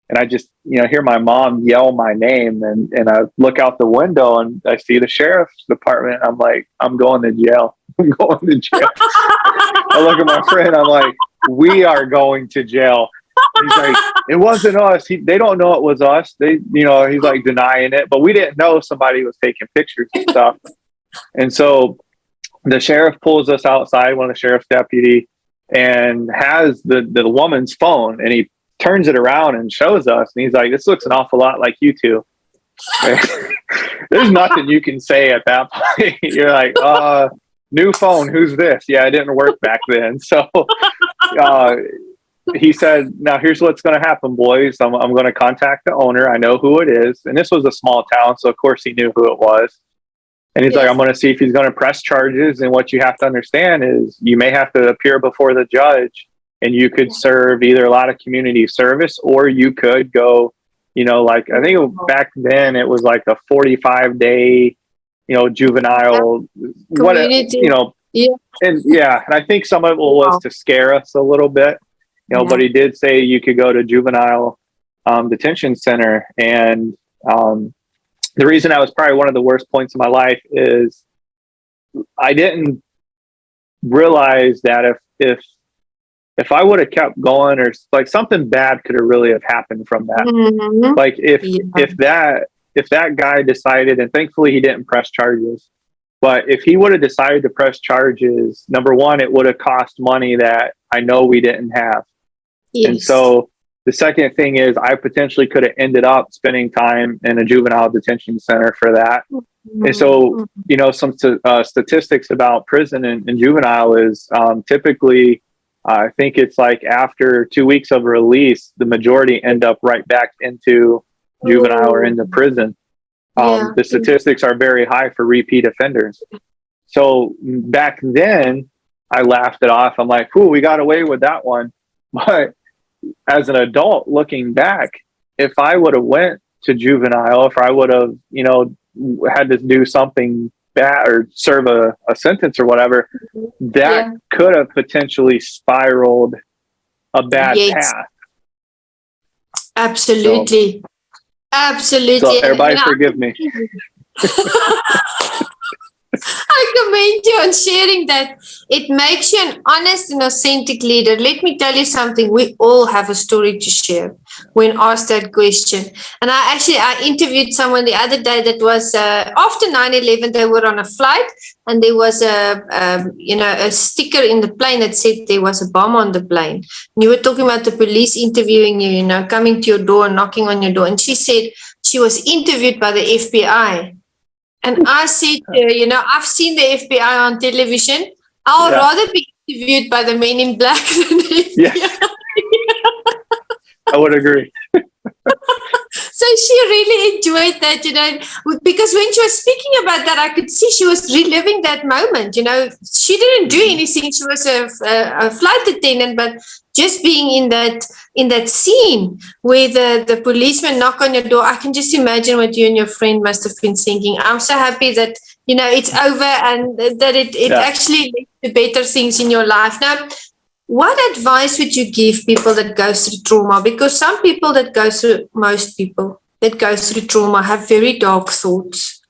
And I just, hear my mom yell my name, and I look out the window and I see the sheriff's department. I'm like, I'm going to jail. I'm going to jail. I look at my friend. I'm like, we are going to jail. He's like, it wasn't us. They don't know it was us. He's like denying it, but we didn't know somebody was taking pictures and stuff. And so the sheriff pulls us outside, one of the sheriff's deputy, and has the woman's phone, and he turns it around and shows us. And he's like, this looks an awful lot like you two. There's nothing you can say at that point. You're like, new phone, who's this? Yeah, it didn't work back then. So he said, now here's what's going to happen, boys. I'm going to contact the owner. I know who it is. And this was a small town, so of course he knew who it was. And he's like, I'm going to see if he's going to press charges. And what you have to understand is you may have to appear before the judge, and you could serve either a lot of community service, or you could go, like, I think back then it was like a 45-day, juvenile, community. And I think some of it was to scare us a little bit, but he did say you could go to juvenile detention center. And the reason that was probably one of the worst points of my life is I didn't realize that if I would have kept going, or like something bad could have really have happened from that. Mm-hmm. Like if that guy decided, and thankfully he didn't press charges, but if he would have decided to press charges, number one, it would have cost money that I know we didn't have. Yes. And so the second thing is I potentially could have ended up spending time in a juvenile detention center for that. Mm-hmm. And so, some statistics about prison and juvenile is typically, I think it's like after 2 weeks of release, the majority end up right back into juvenile or into prison. The statistics are very high for repeat offenders. So back then I laughed it off. I'm like, we got away with that one. But as an adult looking back, if I would have went to juvenile, if I would have, had to do something bad or serve a sentence or whatever, that could have potentially spiraled a bad path. Absolutely. Absolutely. So everybody forgive me. I commend you on sharing that. It makes you an honest and authentic leader. Let me tell you something. We all have a story to share when asked that question. And I interviewed someone the other day that was after 9/11. They were on a flight, and there was a sticker in the plane that said there was a bomb on the plane. And you were talking about the police interviewing you, coming to your door, knocking on your door. And she said she was interviewed by the FBI. And I said, I've seen the FBI on television. I'll rather be interviewed by the men in black than the FBI. Yes. I would agree. So she really enjoyed that, because when she was speaking about that, I could see she was reliving that moment. She didn't do anything. She was a flight attendant, but just being in that scene where the policeman knock on your door, I can just imagine what you and your friend must have been thinking. I'm so happy that, it's over and that it actually leads to better things in your life. Now, what advice would you give people that go through trauma? Because most people that go through trauma have very dark thoughts.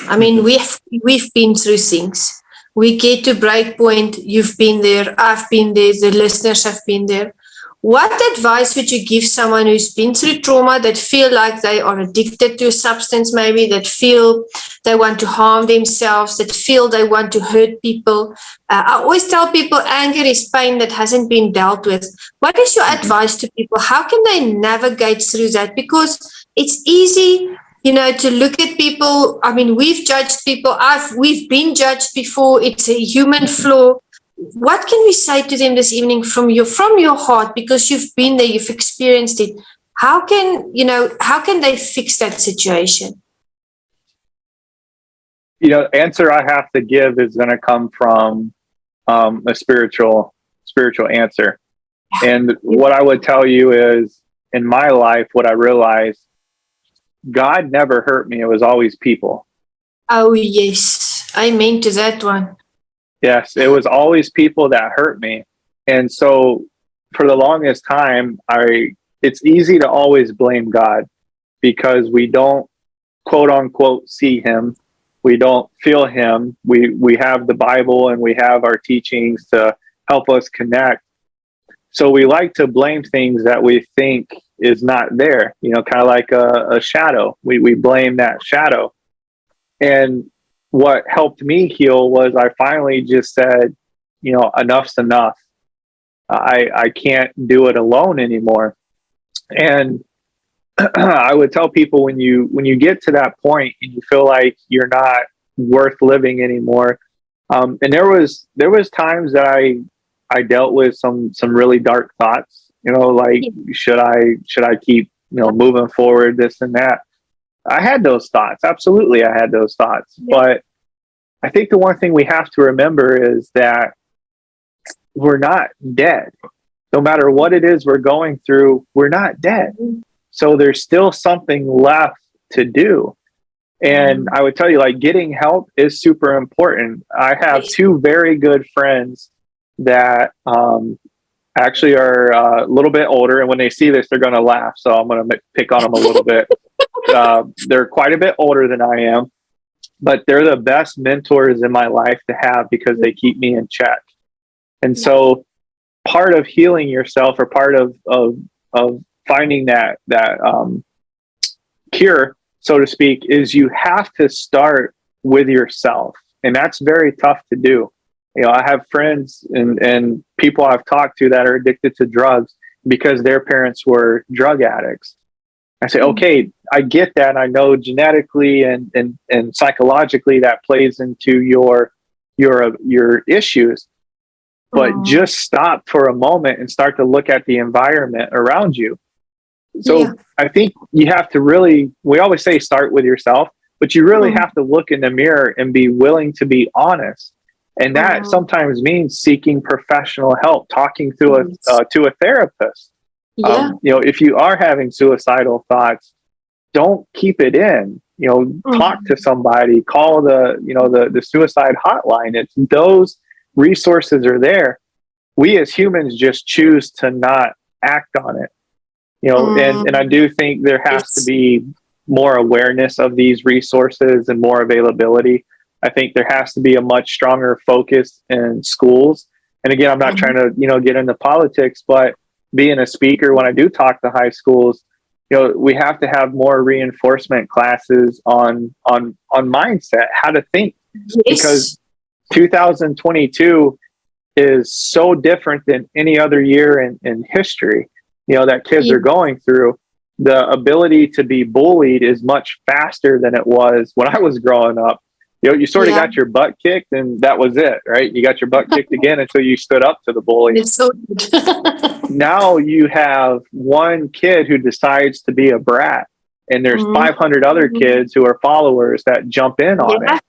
I mean, we've been through things. We get to break point. You've been there. I've been there. The listeners have been there. What advice would you give someone who's been through trauma, that feel like they are addicted to a substance, maybe, that feel they want to harm themselves, that feel they want to hurt people? I always tell people anger is pain that hasn't been dealt with. What is your advice to people? How can they navigate through that? Because it's easy, to look at people. I mean, we've judged people. We've been judged before. It's a human flaw. What can we say to them this evening from your heart, because you've been there, you've experienced it? How can they fix that situation? Answer I have to give is going to come from a spiritual answer. And what I would tell you is, in my life, what I realized, God never hurt me. It was always people. Oh, yes. Amen to that one. Yes, it was always people that hurt me. And so for the longest time, it's easy to always blame God because we don't quote unquote see him. We don't feel him. We have the Bible and we have our teachings to help us connect. So we like to blame things that we think is not there, kind of like a shadow. We blame that shadow. And what helped me heal was I finally just said, enough's enough. I can't do it alone anymore. And I would tell people when you get to that point and you feel like you're not worth living anymore. And there was times that I dealt with some really dark thoughts, like should I keep, moving forward, this and that. I had those thoughts. Absolutely. I had those thoughts, but I think the one thing we have to remember is that we're not dead. No matter what it is we're going through, we're not dead. So there's still something left to do. And I would tell you, like, getting help is super important. I have two very good friends that actually are a little bit older. And when they see this, they're going to laugh. So I'm going to pick on them a little bit. They're quite a bit older than I am, but they're the best mentors in my life to have because they keep me in check. And so part of healing yourself, or part of finding that cure, so to speak, is you have to start with yourself. And that's very tough to do. I have friends and people I've talked to that are addicted to drugs because their parents were drug addicts. I say, okay, I get that. I know genetically and psychologically that plays into your issues, but just stop for a moment and start to look at the environment around you. So I think you have to we always say start with yourself, but you really have to look in the mirror and be willing to be honest. And that sometimes means seeking professional help, talking to a therapist. If you are having suicidal thoughts, don't keep it in. Talk to somebody, call the suicide hotline. It's those resources are there. We as humans just choose to not act on it. And I do think there has to be more awareness of these resources and more availability. I think there has to be a much stronger focus in schools. And again, I'm not trying to, get into politics, but being a speaker, when I do talk to high schools, we have to have more reinforcement classes on mindset, how to think, because 2022 is so different than any other year in history, that kids are going through. The ability to be bullied is much faster than it was when I was growing up. You sort of got your butt kicked and that was it, right? You got your butt kicked again until you stood up to the bully. It's so Now you have one kid who decides to be a brat, and there's 500 other kids who are followers that jump in on it.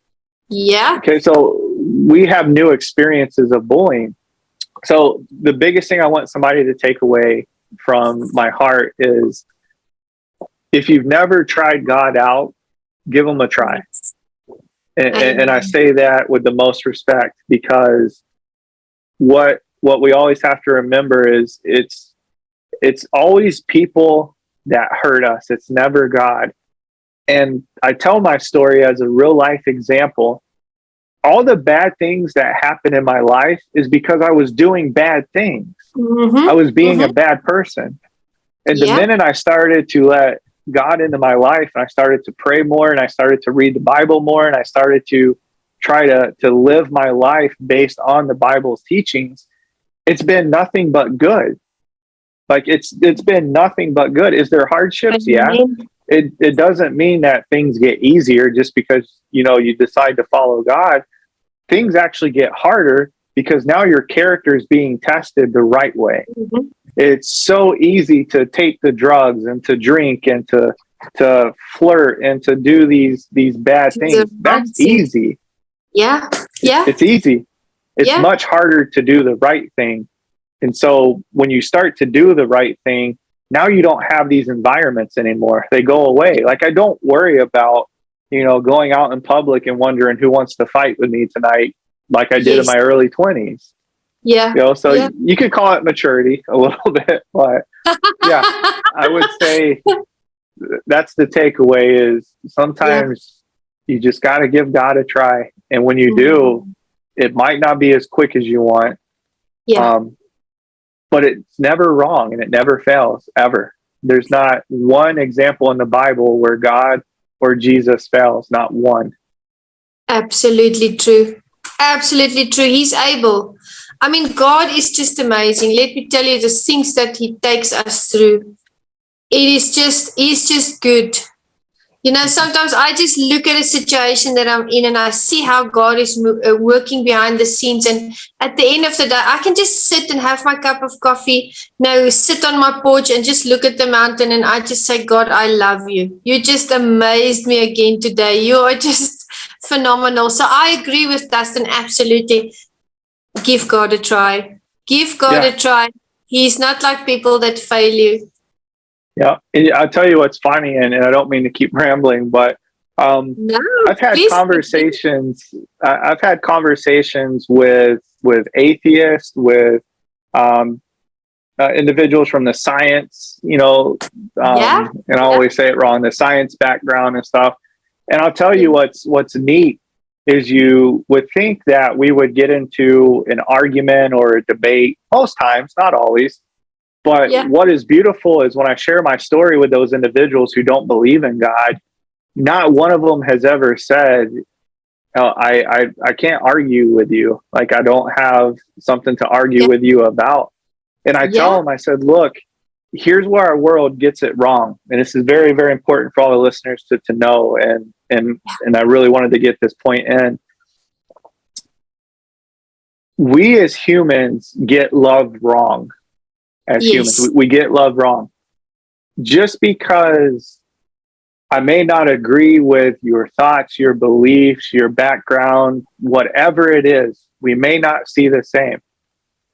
Yeah. Okay, so we have new experiences of bullying. So the biggest thing I want somebody to take away from my heart is, if you've never tried God out, give him a try. And I say that with the most respect, because what we always have to remember is it's always people that hurt us. It's never God. And I tell my story as a real life example. All the bad things that happened in my life is because I was doing bad things. I was being a bad person. And the minute I started to let God into my life, and I started to pray more, and I started to read the Bible more, and I started to try to live my life based on the Bible's teachings, it's been nothing but good. Like it's been nothing but good. Is there hardships? Yeah. It doesn't mean that things get easier just because, you decide to follow God. Things actually get harder because now your character is being tested the right way. It's so easy to take the drugs and to drink and to flirt and to do these bad things. That's easy. Yeah. It's easy. It's much harder to do the right thing. And so when you start to do the right thing, now you don't have these environments anymore. They go away. Like, I don't worry about, going out in public and wondering who wants to fight with me tonight. like I did in my early 20s. Yeah. So you could call it maturity a little bit, but yeah, I would say that's the takeaway is sometimes you just got to give God a try. And when you do, it might not be as quick as you want. Yeah. But it's never wrong and it never fails ever. There's not one example in the Bible where God or Jesus fails, not one. Absolutely true. Absolutely true. He's able. I mean, God is just amazing. Let me tell you the things that He takes us through. He's just good. Sometimes I just look at a situation that I'm in and I see how God is working behind the scenes. And at the end of the day, I can just sit and have my cup of coffee, sit on my porch and just look at the mountain. And I just say, God, I love you. You just amazed me again today. You are just phenomenal. So I agree with Dustin. Absolutely. Give God a try. Give God a try. He's not like people that fail you. Yeah, and I'll tell you what's funny, and I don't mean to keep rambling, but I've had conversations. I've had conversations with atheists, with individuals from the science, and I always say it wrong, the science background and stuff. And I'll tell you what's neat is you would think that we would get into an argument or a debate most times, not always. But what is beautiful is when I share my story with those individuals who don't believe in God, not one of them has ever said, oh, I can't argue with you. Like, I don't have something to argue with you about. And I tell them, I said, look, here's where our world gets it wrong. And this is very, very important for all the listeners to know. And I really wanted to get this point in. We as humans get love wrong. As humans, we get love wrong. Just because I may not agree with your thoughts, your beliefs, your background, whatever it is, we may not see the same.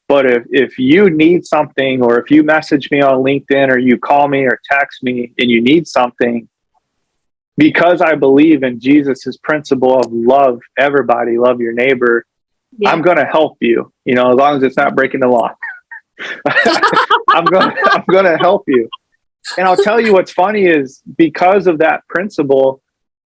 But if you need something, or if you message me on LinkedIn, or you call me or text me and you need something, because I believe in Jesus's principle of love everybody, love your neighbor, I'm going to help you, as long as it's not breaking the law. I'm going to help you. And I'll tell you what's funny is because of that principle,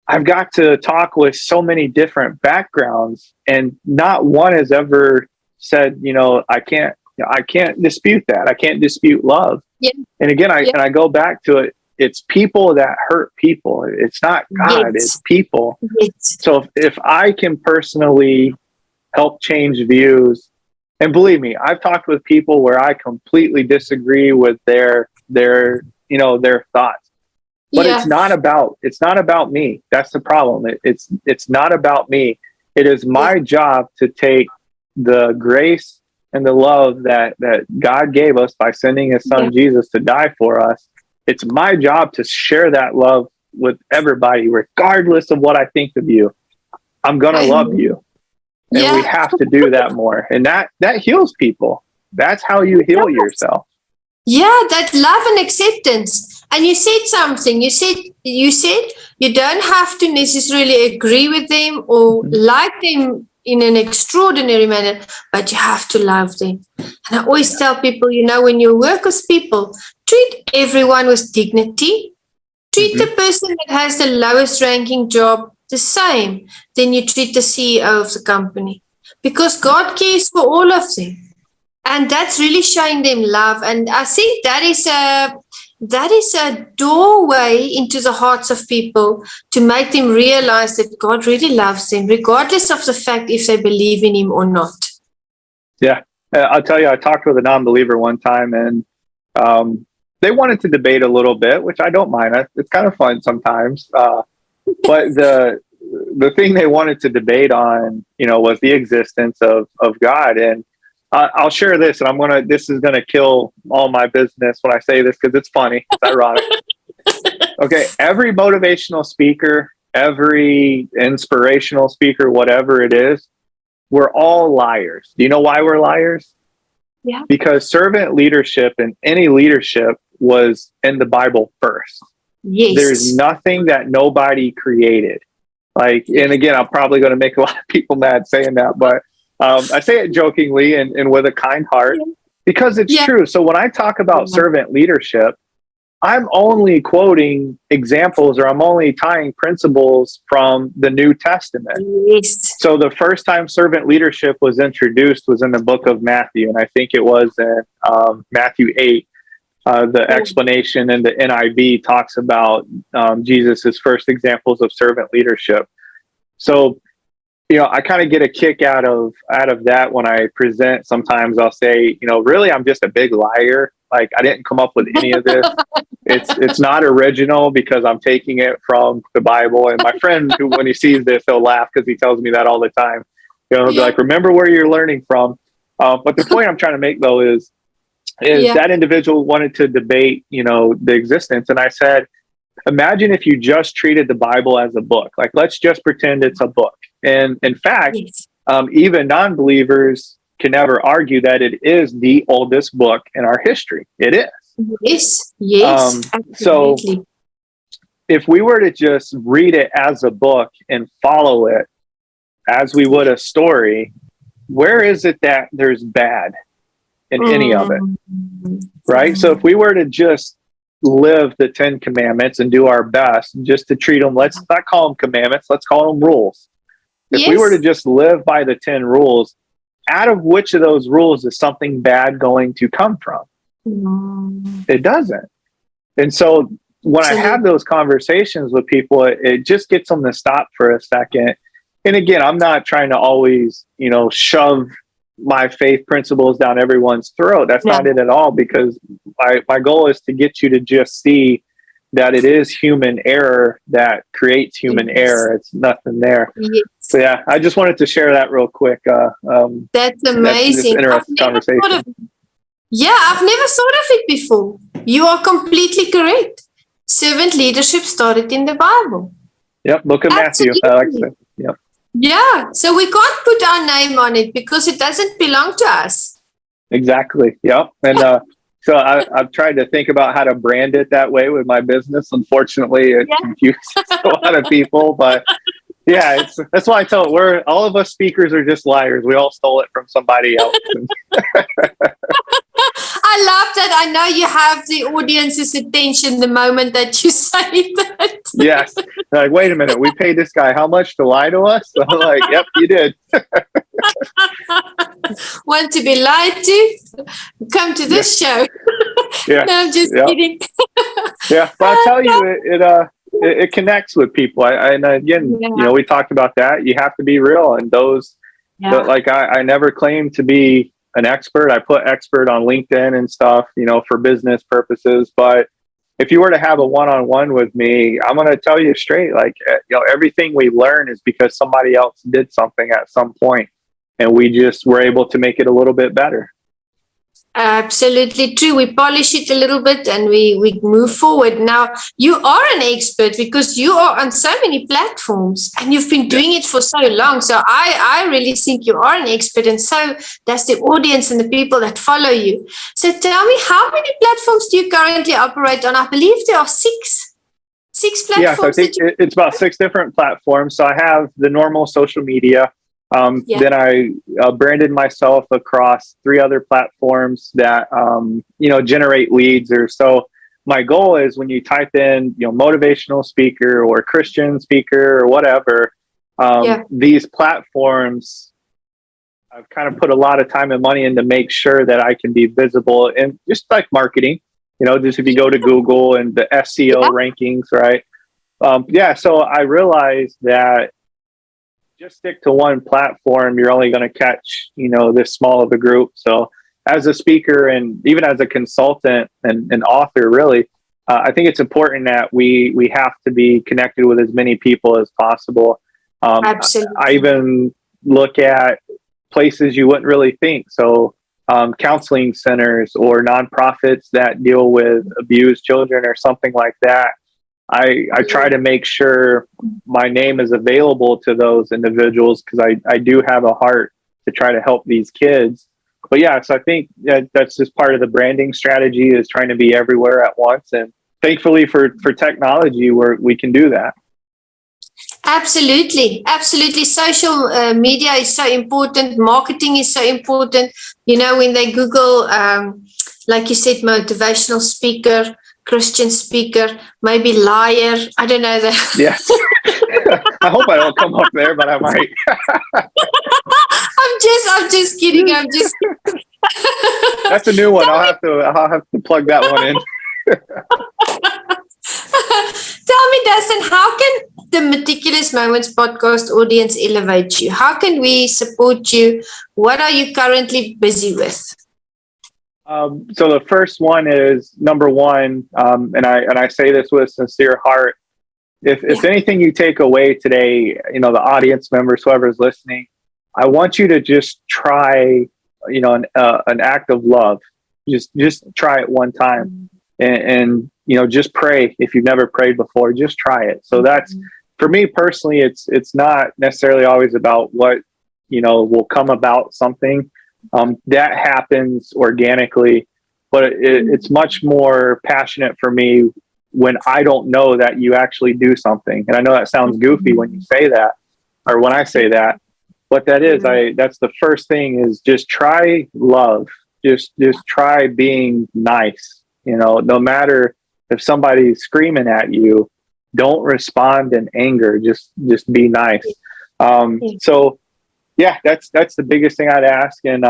I've got to talk with so many different backgrounds, and not one has ever said, I can't dispute that. I can't dispute love. Yeah. And again, I go back to it. It's people that hurt people. It's not God, it's people. So if I can personally help change views, and believe me, I've talked with people where I completely disagree with their thoughts. But it's not about me. That's the problem. It's not about me. It is my job to take the grace and the love that God gave us by sending His Son Jesus to die for us. It's my job to share that love with everybody, regardless of what I think of you. I'm gonna love you. And we have to do that more. And that heals people. That's how you heal yourself. Yeah, that love and acceptance. And you said something. You said you don't have to necessarily agree with them or like them in an extraordinary manner, but you have to love them. And I always tell people, when you work with people, treat everyone with dignity. Treat the person that has the lowest ranking job the same, then you treat the CEO of the company, because God cares for all of them, and that's really showing them love. And I think that is a doorway into the hearts of people to make them realize that God really loves them, regardless of the fact if they believe in Him or not. Yeah, I'll tell you, I talked with a non-believer one time, and they wanted to debate a little bit, which I don't mind. It's kind of fun sometimes. But the thing they wanted to debate on, was the existence of God. And I'll share this, and this is gonna kill all my business when I say this because it's funny, it's ironic. Okay, every motivational speaker, every inspirational speaker, whatever it is, we're all liars. Do you know why we're liars? Yeah. Because servant leadership and any leadership was in the Bible first. Yes. There's nothing that nobody created. Like, and again, I'm probably going to make a lot of people mad saying that, but I say it jokingly and with a kind heart because it's true. So when I talk about servant leadership, I'm only quoting examples, or I'm only tying principles from the New Testament. Yes. So the first time servant leadership was introduced was in the book of Matthew, and I think it was in Matthew 8. The explanation in the NIV talks about Jesus's first examples of servant leadership. So, I kind of get a kick out of that when I present. Sometimes I'll say, really, I'm just a big liar. Like, I didn't come up with any of this. It's not original because I'm taking it from the Bible. And my friend, who when he sees this, he'll laugh because he tells me that all the time. He'll be like, remember where you're learning from. But the point I'm trying to make, though, is that individual wanted to debate, the existence. And I said, imagine if you just treated the Bible as a book. Like, let's just pretend it's a book. And in fact, even non-believers can never argue that it is the oldest book in our history. It is. Yes. So if we were to just read it as a book and follow it as we would a story, where is it that there's bad in any of it? Right? So if we were to just live the 10 commandments and do our best just to treat them, let's not call them commandments, let's call them rules. If we were to just live by the 10 rules, out of which of those rules is something bad going to come from? It doesn't. And so when I have those conversations with people, it just gets them to stop for a second. And again, I'm not trying to always, shove my faith principles down everyone's throat. That's not it at all, because my goal is to get you to just see that it is human error that creates human error. It's nothing there. So I just wanted to share that real quick. That's amazing. Interesting conversation. I've never thought of it before. You are completely correct. Servant leadership started in the Bible. Yep, book of Matthew. I like that. Yep. Yeah, so we can't put our name on it because it doesn't belong to us. Exactly. Yep. And so I've tried to think about how to brand it that way with my business. Unfortunately, it confuses a lot of people, but that's why I tell it. All of us speakers are just liars. We all stole it from somebody else. I love that. I know you have the audience's attention the moment that you say that. Yes. They're like, wait a minute, we paid this guy how much to lie to us? I'm like, yep, you did. Want to be lied to? Come to this show. No, I'm just kidding. But I'll tell you, it connects with people. And again, we talked about that. You have to be real. And those, but like, I never claimed to be an expert. I put expert on LinkedIn and stuff, for business purposes. But if you were to have a one-on-one with me, I'm going to tell you straight, like, everything we learn is because somebody else did something at some point, and we just were able to make it a little bit better. Absolutely true. We polish it a little bit and we move forward. Now, you are an expert because you are on so many platforms and you've been doing it for so long. So I really think you are an expert, and so does the audience and the people that follow you. So tell me, how many platforms do you currently operate on? I believe there are six platforms. Yes, I think it's about 6 different platforms. So I have the normal social media. Then I branded myself across 3 other platforms that, generate leads. Or so my goal is, when you type in, motivational speaker or Christian speaker or whatever, these platforms, I've kind of put a lot of time and money in to make sure that I can be visible, and just like marketing, just if you go to Google and the SEO rankings, right? So I realized that just stick to one platform, you're only going to catch, this small of a group. So as a speaker and even as a consultant and an author, really, I think it's important that we have to be connected with as many people as possible. Absolutely. I even look at places you wouldn't really think. So counseling centers or nonprofits that deal with abused children or something like that. I try to make sure my name is available to those individuals, because I do have a heart to try to help these kids. But so I think that's just part of the branding strategy, is trying to be everywhere at once. And thankfully for technology, we can do that. Absolutely. Absolutely. Social media is so important. Marketing is so important. You know, when they Google, like you said, motivational speaker, Christian speaker, maybe liar. I don't know that. Yes. I hope I don't come up there, but I might. I'm just kidding. I'm just That's a new one. I'll have to plug that one in. Tell me, Dustin, how can the Meticulous Moments podcast audience elevate you? How can we support you? What are you currently busy with? So the first one is number one, and I say this with sincere heart. If anything you take away today, you know, the audience members, whoever's listening, I want you to just try, you know, an act of love. Just try it one time, and you know, just pray. If you've never prayed before, just try it. So that's, for me personally, it's not necessarily always about what, you know, will come about something. That happens organically, but it's much more passionate for me when I don't know that you actually do something. And I know that sounds goofy when you say that, or when I say that. What that is, that's the first thing, is just try love. Just try being nice. You know, no matter if somebody's screaming at you, don't respond in anger. Just be nice. So yeah, that's the biggest thing I'd ask. And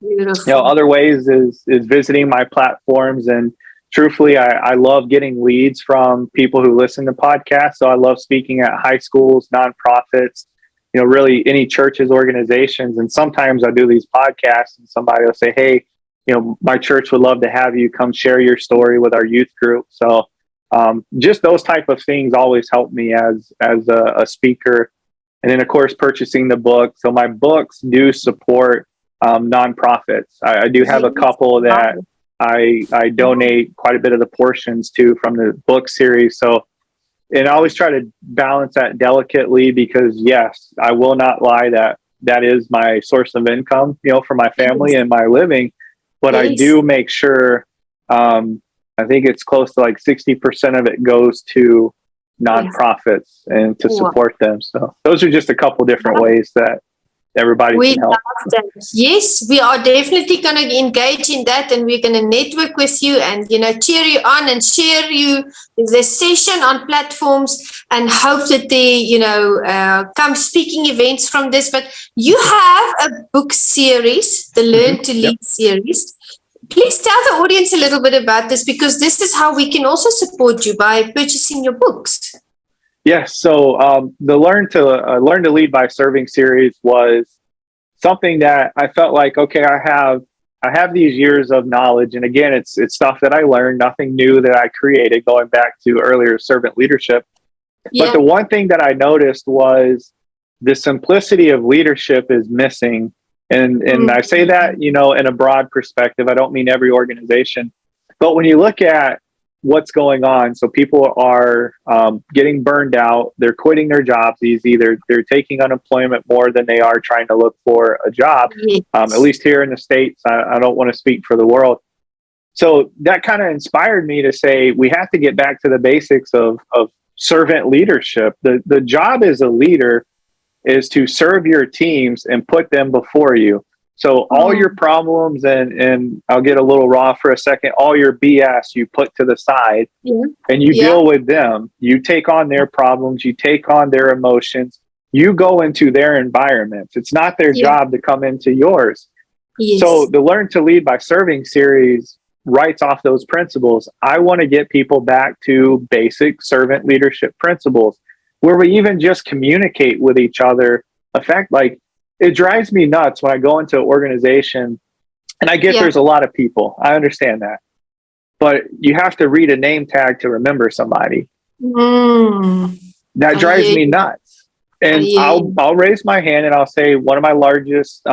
you know, other ways is visiting my platforms. And truthfully, I love getting leads from people who listen to podcasts. So I love speaking at high schools, nonprofits, you know, really any churches, organizations. And sometimes I do these podcasts and somebody will say, hey, you know, my church would love to have you come share your story with our youth group. So just those type of things always help me as a speaker. And then, of course, purchasing the book. So my books do support nonprofits. I do have a couple that I donate quite a bit of the portions to from the book series. So, and I always try to balance that delicately, because yes, I will not lie, that is my source of income, you know, for my family and my living. But I do make sure, I think it's close to like 60% of it goes to nonprofits and to support them. So those are just a couple different ways that everybody can help. Yes, we are definitely going to engage in that, and we're going to network with you and, you know, cheer you on and share you the session on platforms, and hope that they, you know, come speaking events from this. But you have a book series, the Learn to Lead series. Please tell the audience a little bit about this, because this is how we can also support you, by purchasing your books. Yes. So the Learn to Lead by Serving series was something that I felt like, okay, I have these years of knowledge, and again, it's stuff that I learned, nothing new that I created, going back to earlier servant leadership. But the one thing that I noticed was the simplicity of leadership is missing. And I say that, you know, in a broad perspective. I don't mean every organization, but when you look at what's going on, so people are getting burned out, they're quitting their jobs easy, they're taking unemployment more than they are trying to look for a job, at least here in the States. I don't want to speak for the world. So that kind of inspired me to say, we have to get back to the basics of servant leadership. The job as a leader is to serve your teams and put them before you. So all your problems, and I'll get a little raw for a second, all your BS you put to the side, and you deal with them. You take on their problems, you take on their emotions, you go into their environments. It's not their job to come into yours. So the Learn to Lead by Serving series writes off those principles. I want to get people back to basic servant leadership principles, where we even just communicate with each other. Like, it drives me nuts when I go into an organization, and I get there's a lot of people. I understand that. But you have to read a name tag to remember somebody. That drives me nuts. And I'll raise my hand and I'll say, one of my largest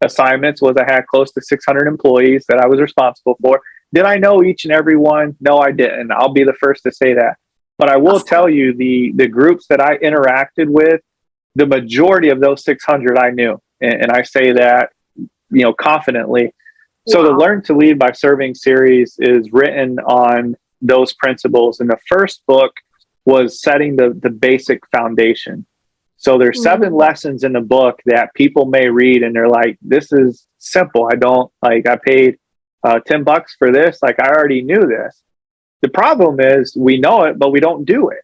assignments was I had close to 600 employees that I was responsible for. Did I know each and every one? No, I didn't. I'll be the first to say that. But I will tell you, the groups that I interacted with, the majority of those 600 I knew. And I say that, you know, confidently. So the Learn to Lead by Serving series is written on those principles. And the first book was setting the basic foundation. So there's 7 lessons in the book that people may read and they're like, this is simple. I paid $10 for this. Like, I already knew this. The problem is we know it, but we don't do it.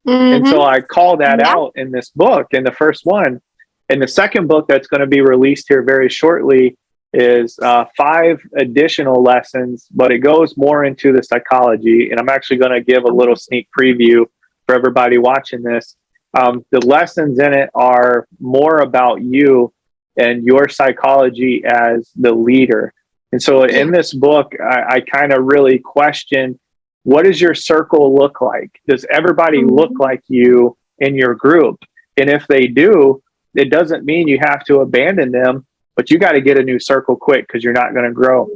And so I call that out in this book, in the first one. And the second book that's going to be released here very shortly is 5 additional lessons, but it goes more into the psychology. And I'm actually going to give a little sneak preview for everybody watching this. The lessons in it are more about you and your psychology as the leader. And so in this book, I kind of really question, what does your circle look like? Does everybody look like you in your group? And if they do, it doesn't mean you have to abandon them, but you got to get a new circle quick because you're not going to grow.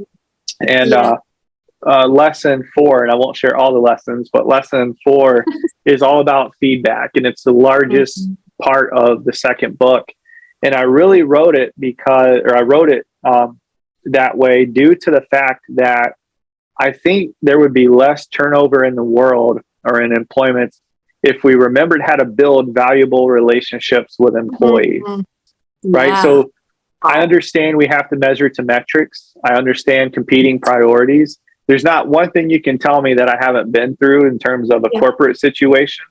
And lesson 4, and I won't share all the lessons, but lesson 4 is all about feedback. And it's the largest part of the second book. And I really wrote it that way due to the fact that I think there would be less turnover in the world or in employment if we remembered how to build valuable relationships with employees, right? So I understand we have to measure to metrics. I understand competing priorities. There's not one thing you can tell me that I haven't been through in terms of a corporate situation.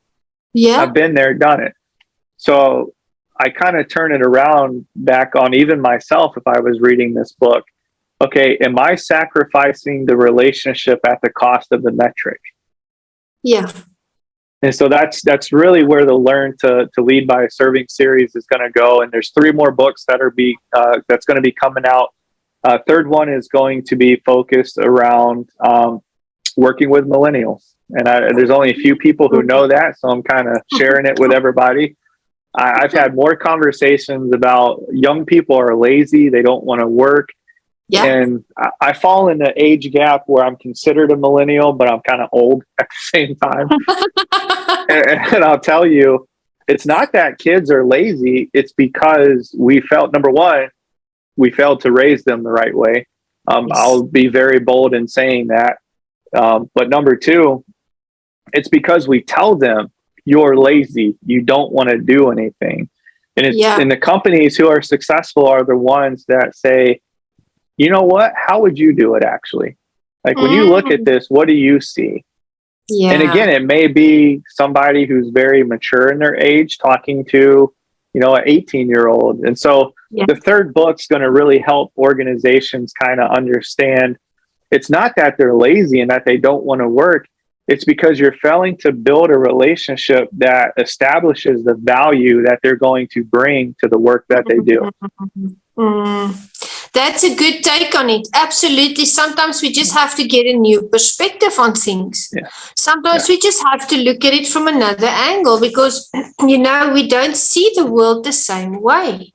I've been there, done it. So I kind of turn it around back on even myself if I was reading this book. Okay, am I sacrificing the relationship at the cost of the metric? Yeah. And so that's really where the Learn to Lead by Serving series is going to go. And there's 3 more books that that's going to be coming out. Third one is going to be focused around working with millennials. And there's only a few people who know that, so I'm kind of sharing it with everybody. I've had more conversations about young people are lazy, they don't want to work. Yeah. And I fall in the age gap where I'm considered a millennial, but I'm kind of old at the same time. and I'll tell you, it's not that kids are lazy. It's because we felt, number one, we failed to raise them the right way. I'll be very bold in saying that. But number 2, it's because we tell them, you're lazy, you don't want to do anything. And and the companies who are successful are the ones that say, you know what, how would you do it actually? Like when you look at this, what do you see? And again, it may be somebody who's very mature in their age talking to, an 18-year-old. And so the third book's going to really help organizations kind of understand it's not that they're lazy and that they don't want to work. It's because you're failing to build a relationship that establishes the value that they're going to bring to the work that they do. That's a good take on it. Absolutely. Sometimes we just have to get a new perspective on things. Sometimes we just have to look at it from another angle because, we don't see the world the same way.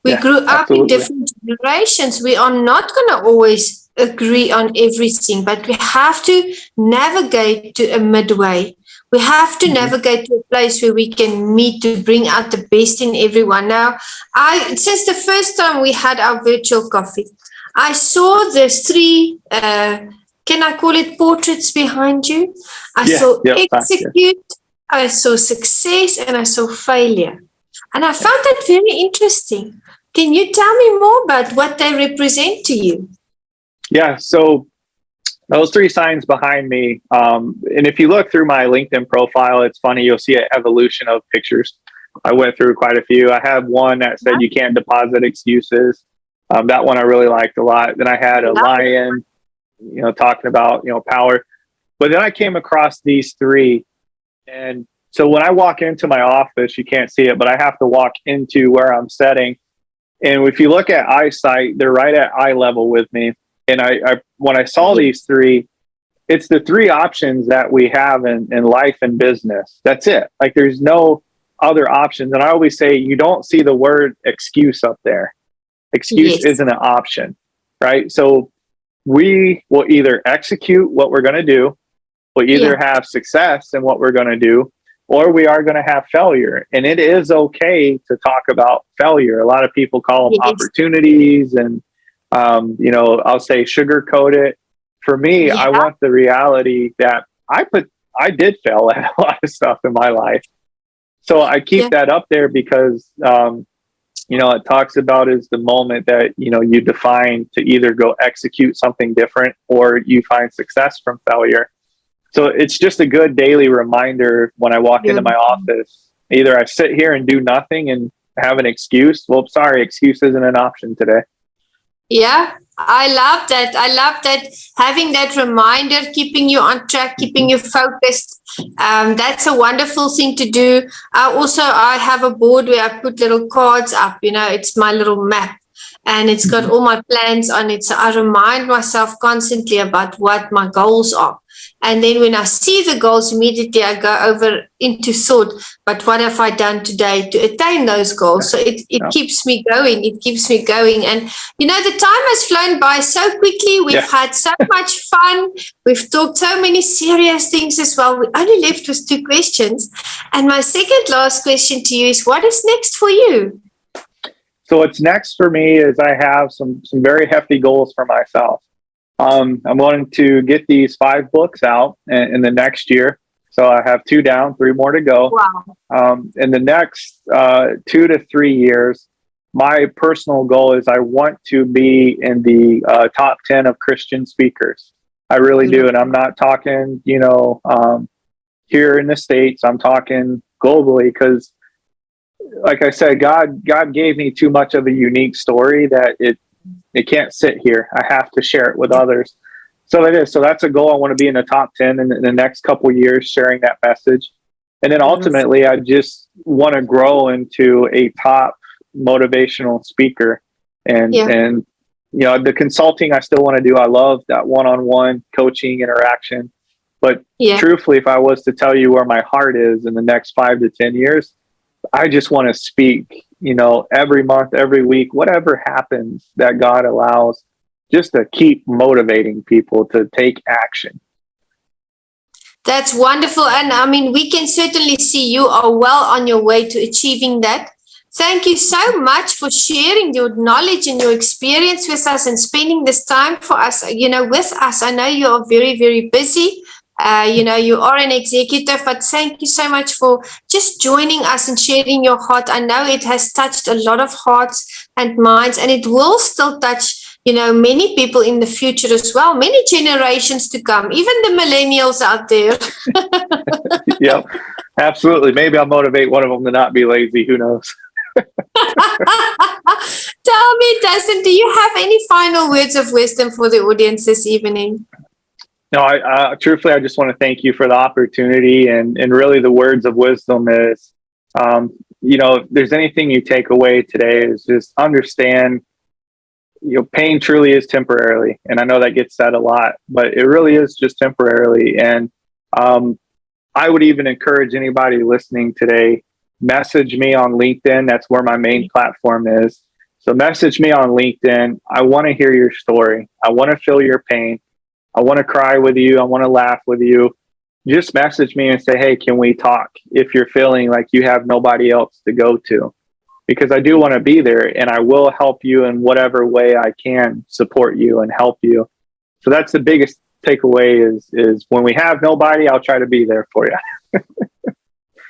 We grew up in different generations. We are not going to always agree on everything, but we have to navigate to a midway. We have to navigate to a place where we can meet to bring out the best in everyone. Now, since the first time we had our virtual coffee, I saw there's 3, can I call it portraits behind you? I saw execute, I saw success, and I saw failure. And I found that very interesting. Can you tell me more about what they represent to you? Yeah, so those 3 signs behind me, and if you look through my LinkedIn profile, it's funny, you'll see an evolution of pictures. I went through quite a few. I had one that said you can't deposit excuses. That one I really liked a lot. Then I had a lion, talking about, power. But then I came across these 3. And so when I walk into my office, you can't see it, but I have to walk into where I'm setting. And if you look at eyesight, they're right at eye level with me. And I when I saw these 3, it's the 3 options that we have in life and business. That's it. Like there's no other options. And I always say, you don't see the word excuse up there. Excuse isn't an option, right? So we will either execute what we're going to do, we'll either have success in what we're going to do, or we are going to have failure. And it is okay to talk about failure. A lot of people call them opportunities and I'll say sugarcoat it. For me, I want the reality that I I did fail at a lot of stuff in my life. So I keep that up there because, it talks about is the moment that, you define to either go execute something different or you find success from failure. So it's just a good daily reminder when I walk into my office. Either I sit here and do nothing and have an excuse. Well, sorry, excuse isn't an option today. Yeah, I love that. I love that, having that reminder, keeping you on track, keeping you focused. That's a wonderful thing to do. I have a board where I put little cards up, it's my little map. And it's got all my plans on it. So I remind myself constantly about what my goals are. And then when I see the goals, immediately I go over into thought, but what have I done today to attain those goals? So it keeps me going. It keeps me going. And, the time has flown by so quickly. We've had so much fun. We've talked so many serious things as well. We only left with 2 questions. And my second last question to you is, what is next for you? So what's next for me is I have some very hefty goals for myself. I'm wanting to get these 5 books out in the next year. So I have 2 down, 3 more to go. Wow. In the next 2 to 3 years, my personal goal is I want to be in the top 10 of Christian speakers. I really do. And I'm not talking, here in the States, I'm talking globally, because like I said, God gave me too much of a unique story that it can't sit here. I have to share it with others. So it is. So that's a goal. I want to be in the top 10 in the next couple of years, sharing that message. And then ultimately, I just want to grow into a top motivational speaker. And the consulting I still want to do. I love that one-on-one coaching interaction. But truthfully, if I was to tell you where my heart is in the next 5 to 10 years, I just want to speak, every month, every week, whatever happens that God allows, just to keep motivating people to take action. That's wonderful. And we can certainly see you are well on your way to achieving that. Thank you so much for sharing your knowledge and your experience with us and spending this time for us, with us. I know you are very, very busy. You are an executive, but thank you so much for just joining us and sharing your heart. I know it has touched a lot of hearts and minds, and it will still touch, many people in the future as well, many generations to come, even the millennials out there. Yep, absolutely. Maybe I'll motivate one of them to not be lazy. Who knows? Tell me, Dustin, do you have any final words of wisdom for the audience this evening? No, I truthfully, I just want to thank you for the opportunity, and really the words of wisdom is, if there's anything you take away today is just understand, pain truly is temporarily. And I know that gets said a lot, but it really is just temporarily. And I would even encourage anybody listening today, message me on LinkedIn. That's where my main platform is. So message me on LinkedIn. I want to hear your story. I want to feel your pain. I want to cry with you. I want to laugh with you. Just message me and say, hey, can we talk? If you're feeling like you have nobody else to go to, because I do want to be there, and I will help you in whatever way I can support you and help you. So that's the biggest takeaway is when we have nobody, I'll try to be there for you.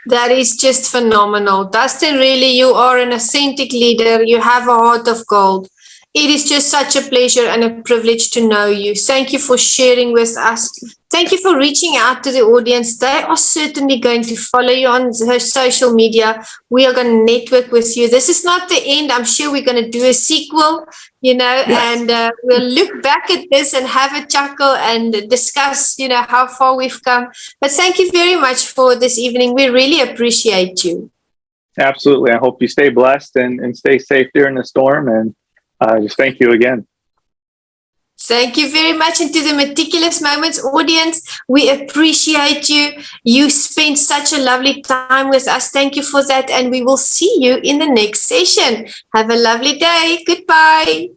That is just phenomenal. Dustin, really, you are an authentic leader. You have a heart of gold. It is just such a pleasure and a privilege to know you. Thank you for sharing with us. Thank you for reaching out to the audience. They are certainly going to follow you on social media. We are going to network with you. This is not the end. I'm sure we're going to do a sequel, and we'll look back at this and have a chuckle and discuss, how far we've come. But thank you very much for this evening. We really appreciate you. Absolutely. I hope you stay blessed and stay safe during the storm. And just thank you again. Thank you very much. And to the Meticulous Moments audience, we appreciate you. You spent such a lovely time with us. Thank you for that. And we will see you in the next session. Have a lovely day. Goodbye.